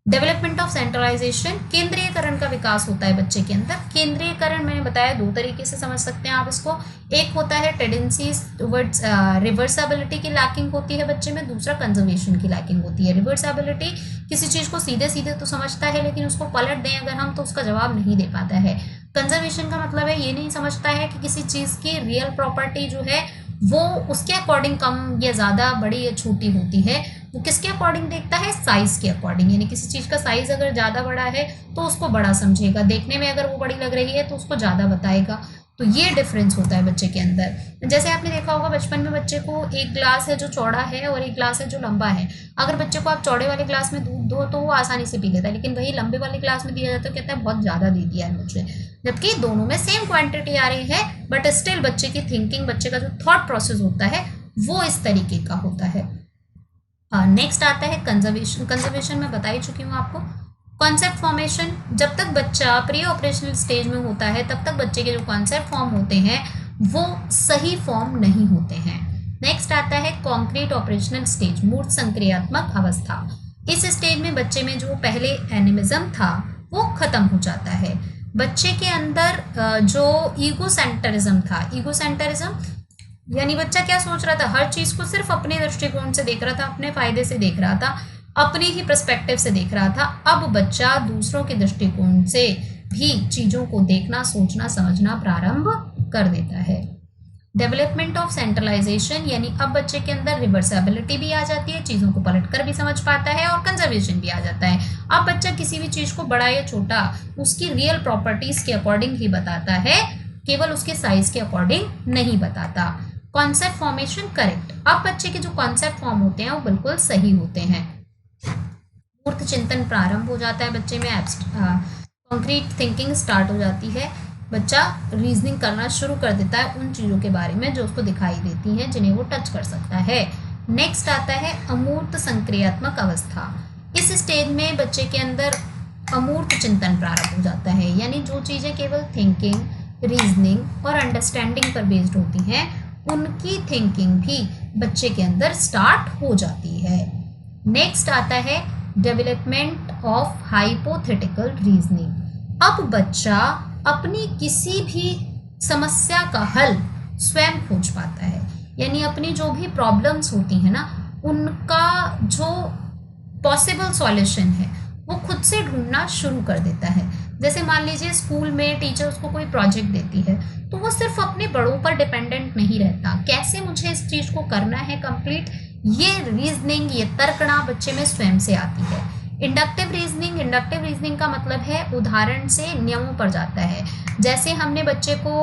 Development of centralisation, केंद्रीयकरण का विकास होता है बच्चे के अंदर। केंद्रीयकरण मैंने बताया 2 तरीके से समझ सकते हैं आप इसको। एक होता है टेंडेंसीज टुवर्ड्स रिवर्सिबिलिटी की लैकिंग होती है बच्चे में, दूसरा कंजर्वेशन की लैकिंग होती है। रिवर्सिबिलिटी, किसी चीज़ को सीधे सीधे तो समझता है लेकिन उसको पलट दें अगर हम तो उसका जवाब नहीं दे पाता है। कंजर्वेशन का मतलब है ये नहीं समझता है कि किसी चीज़ की रियल प्रॉपर्टी जो है वो उसके अकॉर्डिंग कम या ज़्यादा, बड़ी या छोटी होती है। वो किसके अकॉर्डिंग देखता है? साइज़ के अकॉर्डिंग। यानी किसी चीज़ का साइज़ अगर ज़्यादा बड़ा है तो उसको बड़ा समझेगा, देखने में अगर वो बड़ी लग रही है तो उसको ज़्यादा बताएगा। तो ये डिफरेंस होता है बच्चे के अंदर। जैसे आपने देखा होगा बचपन में बच्चे को एक ग्लास है जो चौड़ा है और एक ग्लास है जो लंबा है। अगर बच्चे को आप चौड़े वाले ग्लास में दूध दो तो वो आसानी से पी लेता है, लेकिन वही लंबे वाले ग्लास में दिया जाता है, कहता है बहुत ज़्यादा दे दिया है मुझे। जबकि दोनों में सेम क्वांटिटी आ रही है, बट स्टिल बच्चे की थिंकिंग, बच्चे का जो थॉट प्रोसेस होता है वो इस तरीके का होता है। नेक्स्ट आता है कंजर्वेशन। कंजर्वेशन में बता ही चुकी हूँ आपको। कॉन्सेप्ट फॉर्मेशन, जब तक बच्चा प्री ऑपरेशनल स्टेज में होता है तब तक बच्चे के जो कॉन्सेप्ट फॉर्म होते हैं वो सही फॉर्म नहीं होते हैं। नेक्स्ट आता है कॉन्क्रीट ऑपरेशनल स्टेज, मूर्त संक्रियात्मक अवस्था। इस स्टेज में बच्चे में जो पहले एनिमिज्म था वो खत्म हो जाता है। बच्चे के अंदर जो ईगो सेंटरिज्म था, ईगो सेंटरिज्म यानी बच्चा क्या सोच रहा था? हर चीज को सिर्फ अपने दृष्टिकोण से देख रहा था, अपने फायदे से देख रहा था, अपने ही पर्सपेक्टिव से देख रहा था। अब बच्चा दूसरों के दृष्टिकोण से भी चीजों को देखना, सोचना, समझना प्रारंभ कर देता है। डेवलपमेंट ऑफ सेंट्रलाइजेशन, यानी अब बच्चे के अंदर रिवर्सिबिलिटी भी आ जाती है, चीज़ों को पलटकर भी समझ पाता है, और कंजर्वेशन भी आ जाता है। अब बच्चा किसी भी चीज़ को बड़ा या छोटा उसकी रियल प्रॉपर्टीज के अकॉर्डिंग ही बताता है, केवल उसके साइज के अकॉर्डिंग नहीं बताता। कॉन्सेप्ट फॉर्मेशन करेक्ट, अब बच्चे के जो कॉन्सेप्ट फॉर्म होते हैं वो बिल्कुल सही होते हैं। मूर्त चिंतन प्रारंभ हो जाता है बच्चे में, कॉन्क्रीट थिंकिंग स्टार्ट हो जाती है, बच्चा रीजनिंग करना शुरू कर देता है उन चीज़ों के बारे में जो उसको दिखाई देती हैं, जिन्हें वो टच कर सकता है। नेक्स्ट आता है अमूर्त संक्रियात्मक अवस्था। इस स्टेज में बच्चे के अंदर अमूर्त चिंतन प्रारंभ हो जाता है, यानी जो चीज़ें केवल थिंकिंग, रीजनिंग और अंडरस्टैंडिंग पर बेस्ड होती हैं उनकी थिंकिंग भी बच्चे के अंदर स्टार्ट हो जाती है। नेक्स्ट आता है डेवलपमेंट ऑफ हाइपोथेटिकल रीजनिंग। अब बच्चा अपनी किसी भी समस्या का हल स्वयं खोज पाता है, यानी अपनी जो भी प्रॉब्लम्स होती हैं ना उनका जो पॉसिबल सॉल्यूशन है वो खुद से ढूंढना शुरू कर देता है। जैसे मान लीजिए स्कूल में टीचर उसको कोई प्रोजेक्ट देती है तो वो सिर्फ अपने बड़ों पर डिपेंडेंट नहीं रहता, कैसे मुझे इस चीज़ को करना है कंप्लीट, ये रीजनिंग, ये तर्कना बच्चे में स्वयं से आती है। इंडक्टिव रीजनिंग, इंडक्टिव रीजनिंग का मतलब है उदाहरण से नियमों पर जाता है। जैसे हमने बच्चे को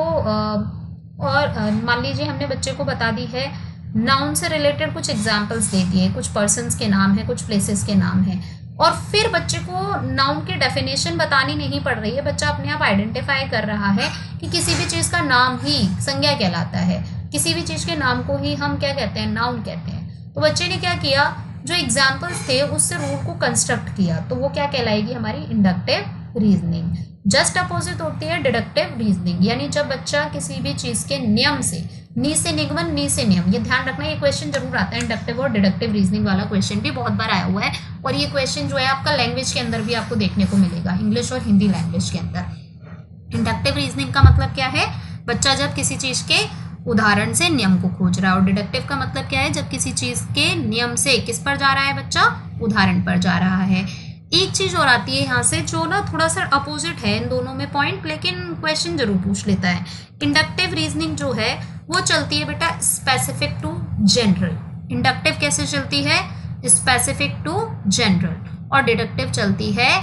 मान लीजिए हमने बच्चे को बता दी है नाउन से रिलेटेड कुछ एग्जाम्पल्स दे दिए, कुछ पर्सन्स के नाम है, कुछ प्लेसेस के नाम है, और फिर बच्चे को नाउन की डेफिनेशन बतानी नहीं पड़ रही है, बच्चा अपने आप आइडेंटिफाई कर रहा है कि किसी भी चीज़ का नाम ही संज्ञा कहलाता है, किसी भी चीज़ के नाम को ही हम क्या कहते हैं? नाउन कहते हैं। तो बच्चे ने क्या किया, जो एग्जाम्पल्स थे उससे रूल को कंस्ट्रक्ट किया, तो वो क्या कहलाएगी? हमारी इंडक्टिव रीजनिंग। जस्ट अपोजिट होती है डिडक्टिव रीजनिंग, यानी जब बच्चा किसी भी चीज़ के नियम से, नी से निगमन, नी से नियम, ये ध्यान रखना, ये क्वेश्चन जरूर आता है, इंडक्टिव और डिडक्टिव रीजनिंग वाला क्वेश्चन भी बहुत बार आया हुआ है, और ये क्वेश्चन जो है आपका लैंग्वेज के अंदर भी आपको देखने को मिलेगा, इंग्लिश और हिंदी लैंग्वेज के अंदर। इंडक्टिव रीजनिंग का मतलब क्या है? बच्चा जब किसी चीज़ के उदाहरण से नियम को खोज रहा है, और डिडक्टिव का मतलब क्या है? जब किसी चीज़ के नियम से किस पर जा रहा है बच्चा? उदाहरण पर जा रहा है। एक चीज़ और आती है यहाँ से जो ना थोड़ा सा अपोजिट है इन दोनों में पॉइंट, लेकिन क्वेश्चन जरूर पूछ लेता है। इंडक्टिव रीजनिंग जो है वो चलती है बेटा स्पेसिफिक टू जनरल। इंडक्टिव कैसे चलती है? स्पेसिफिक टू जनरल, और डिडक्टिव चलती है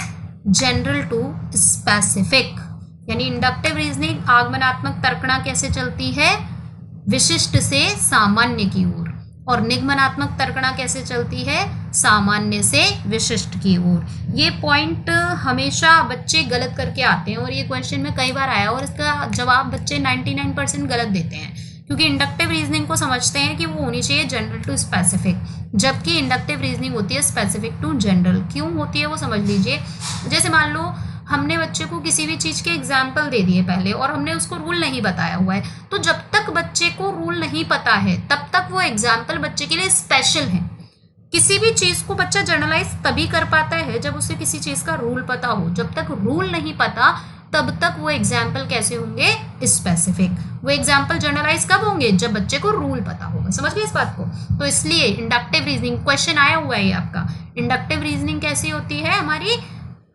जनरल टू स्पेसिफिक। यानी इंडक्टिव रीजनिंग आगमनात्मक तर्कणा कैसे चलती है? विशिष्ट से सामान्य की ओर, और निगमनात्मक तर्कणा कैसे चलती है? सामान्य से विशिष्ट की ओर। ये पॉइंट हमेशा बच्चे गलत करके आते हैं, और ये क्वेश्चन में कई बार आया, और इसका जवाब बच्चे 99% गलत देते हैं, क्योंकि इंडक्टिव रीजनिंग को समझते हैं कि वो होनी चाहिए जनरल टू स्पेसिफिक, जबकि इंडक्टिव रीजनिंग होती है स्पेसिफिक टू जनरल। क्यों होती है वो समझ लीजिए। जैसे मान लो हमने बच्चे को किसी भी चीज़ के एग्जाम्पल दे दिए पहले, और हमने उसको रूल नहीं बताया हुआ है, तो जब तक बच्चे को रूल नहीं पता है तब तक वो एग्जाम्पल बच्चे के लिए स्पेशल है। किसी भी चीज़ को बच्चा जर्नलाइज तभी कर पाता है जब उसे किसी चीज़ का रूल पता हो। जब तक रूल नहीं पता तब तक वो एग्जाम्पल कैसे होंगे? स्पेसिफिक। वो एग्जाम्पल जर्नलाइज कब होंगे? जब बच्चे को रूल पता होगा। समझ गए इस बात को? तो इसलिए इंडक्टिव रीजनिंग क्वेश्चन आया हुआ है आपका, इंडक्टिव रीजनिंग कैसी होती है हमारी?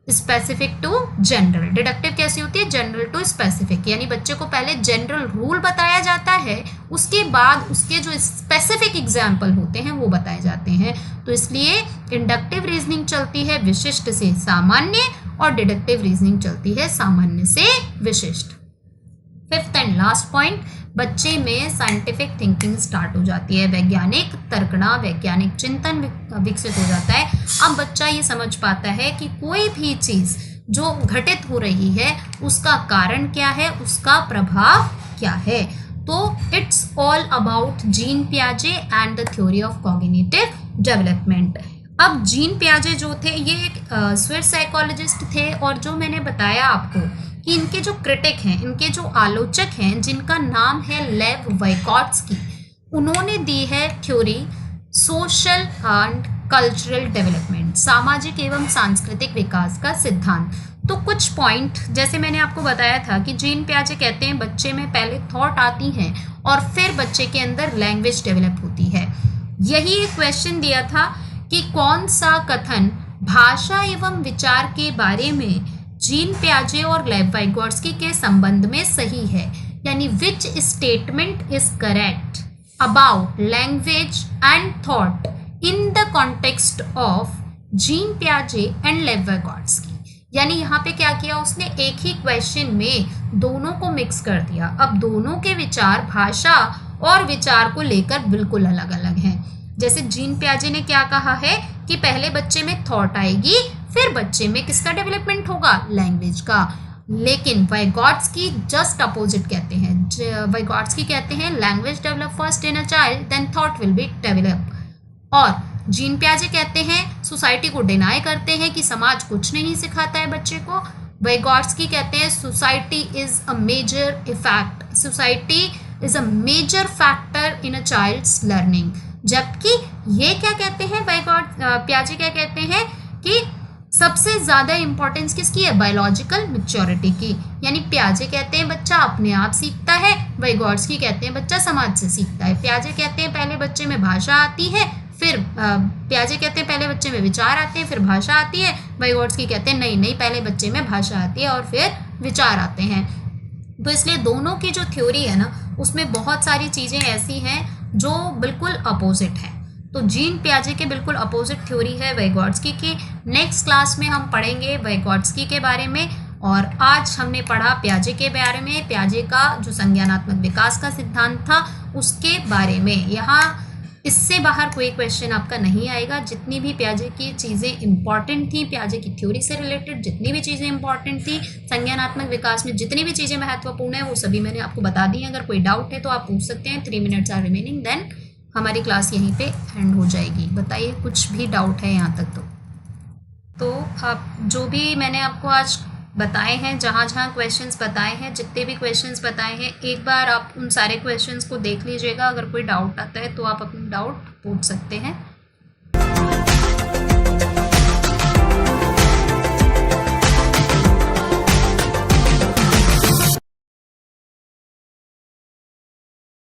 Specific to general. डिडक्टिव कैसी होती है? जनरल टू स्पेसिफिक, यानी बच्चे को पहले जनरल रूल बताया जाता है, उसके बाद उसके जो स्पेसिफिक एग्जाम्पल होते हैं वो बताए जाते हैं। तो इसलिए इंडक्टिव रीजनिंग चलती है विशिष्ट से सामान्य और डिडक्टिव रीजनिंग चलती है सामान्य से विशिष्ट। फिफ्थ एंड लास्ट पॉइंट, बच्चे में साइंटिफिक थिंकिंग स्टार्ट हो जाती है, वैज्ञानिक तर्कना, वैज्ञानिक चिंतन विकसित हो जाता है। अब बच्चा ये समझ पाता है कि कोई भी चीज़ जो घटित हो रही है उसका कारण क्या है, उसका प्रभाव क्या है। तो इट्स ऑल अबाउट जीन पियाजे and the theory of cognitive development. अब जीन पियाजे जो थे ये एक स्विस साइकोलॉजिस्ट थे, और जो मैंने बताया आपको कि इनके जो क्रिटिक हैं, इनके जो आलोचक हैं, जिनका नाम है लेव वाइगॉट्स्की, उन्होंने दी है theory social and cultural development, सामाजिक एवं सांस्कृतिक विकास का सिद्धांत। तो कुछ पॉइंट जैसे मैंने आपको बताया था कि जीन पियाजे कहते हैं बच्चे में पहले थॉट आती हैं और फिर बच्चे के अंदर लैंग्वेज डेवलप होती है। यही एक क्वेश्चन दिया था कि कौन सा कथन भाषा एवं विचार के बारे में जीन पियाजे और लेव वाइगॉट्स्की के संबंध में सही है, यानी which statement is correct about language and thought in the context of Jean पियाजे एंड लेव वाइगॉट्स्की। यानी यहाँ पे क्या किया उसने, एक ही क्वेश्चन में दोनों को मिक्स कर दिया। अब दोनों के विचार भाषा और विचार को लेकर बिल्कुल अलग अलग हैं। जैसे जीन पियाजे ने क्या कहा है कि पहले बच्चे में थॉट आएगी, फिर बच्चे में किसका डेवलपमेंट होगा, लैंग्वेज का। लेकिन वाइगॉट्स्की जस्ट अपोजिट कहते हैं। वाइगॉट्स्की कहते हैं language develop first in a child then thought will be develop, और जीन पियाजे कहते हैं सोसाइटी को डिनाई करते हैं कि समाज कुछ नहीं सिखाता है बच्चे को। वाइगॉट्स्की कहते हैं society is a major effect, society is a major factor in a child's learning. जबकि ये क्या कहते हैं, पियाजे क्या कहते हैं कि सबसे ज़्यादा इंपॉर्टेंस किसकी है, बायोलॉजिकल मैच्योरिटी की। यानी पियाजे कहते हैं बच्चा अपने आप सीखता है, वाइगॉट्स्की कहते हैं बच्चा समाज से सीखता है। पियाजे कहते हैं पहले बच्चे में भाषा आती है, फिर पियाजे कहते हैं पहले बच्चे में विचार आते हैं, फिर भाषा आती है। वाइगॉट्स्की कहते हैं नहीं नहीं, पहले बच्चे में भाषा आती है और फिर विचार आते हैं। तो इसलिए दोनों की जो थ्योरी है ना, उसमें बहुत सारी चीज़ें ऐसी हैं जो बिल्कुल अपोजिट है। तो जीन पियाजे के बिल्कुल अपोजिट थ्योरी है वाइगॉट्स्की की। नेक्स्ट क्लास में हम पढ़ेंगे वाइगॉट्स्की के बारे में, और आज हमने पढ़ा पियाजे के बारे में, पियाजे का जो संज्ञानात्मक विकास का सिद्धांत था उसके बारे में। यहाँ इससे बाहर कोई क्वेश्चन आपका नहीं आएगा। जितनी भी पियाजे की चीज़ें इंपॉर्टेंट थी, पियाजे की थ्योरी से रिलेटेड जितनी भी चीज़ें इंपॉर्टेंट थी, संज्ञानात्मक विकास में जितनी भी चीज़ें महत्वपूर्ण है, वो सभी मैंने आपको बता दी हैं। अगर कोई डाउट है तो आप पूछ सकते हैं। 3 मिनट्स आर रिमेनिंग, देन हमारी क्लास यहीं पे एंड हो जाएगी। बताइए कुछ भी डाउट है यहाँ तक तो आप जो भी मैंने आपको आज बताए हैं, जहाँ जहाँ क्वेश्चंस बताए हैं, जितने भी क्वेश्चंस बताए हैं, एक बार आप उन सारे क्वेश्चंस को देख लीजिएगा। अगर कोई डाउट आता है तो आप अपनी डाउट पूछ सकते हैं।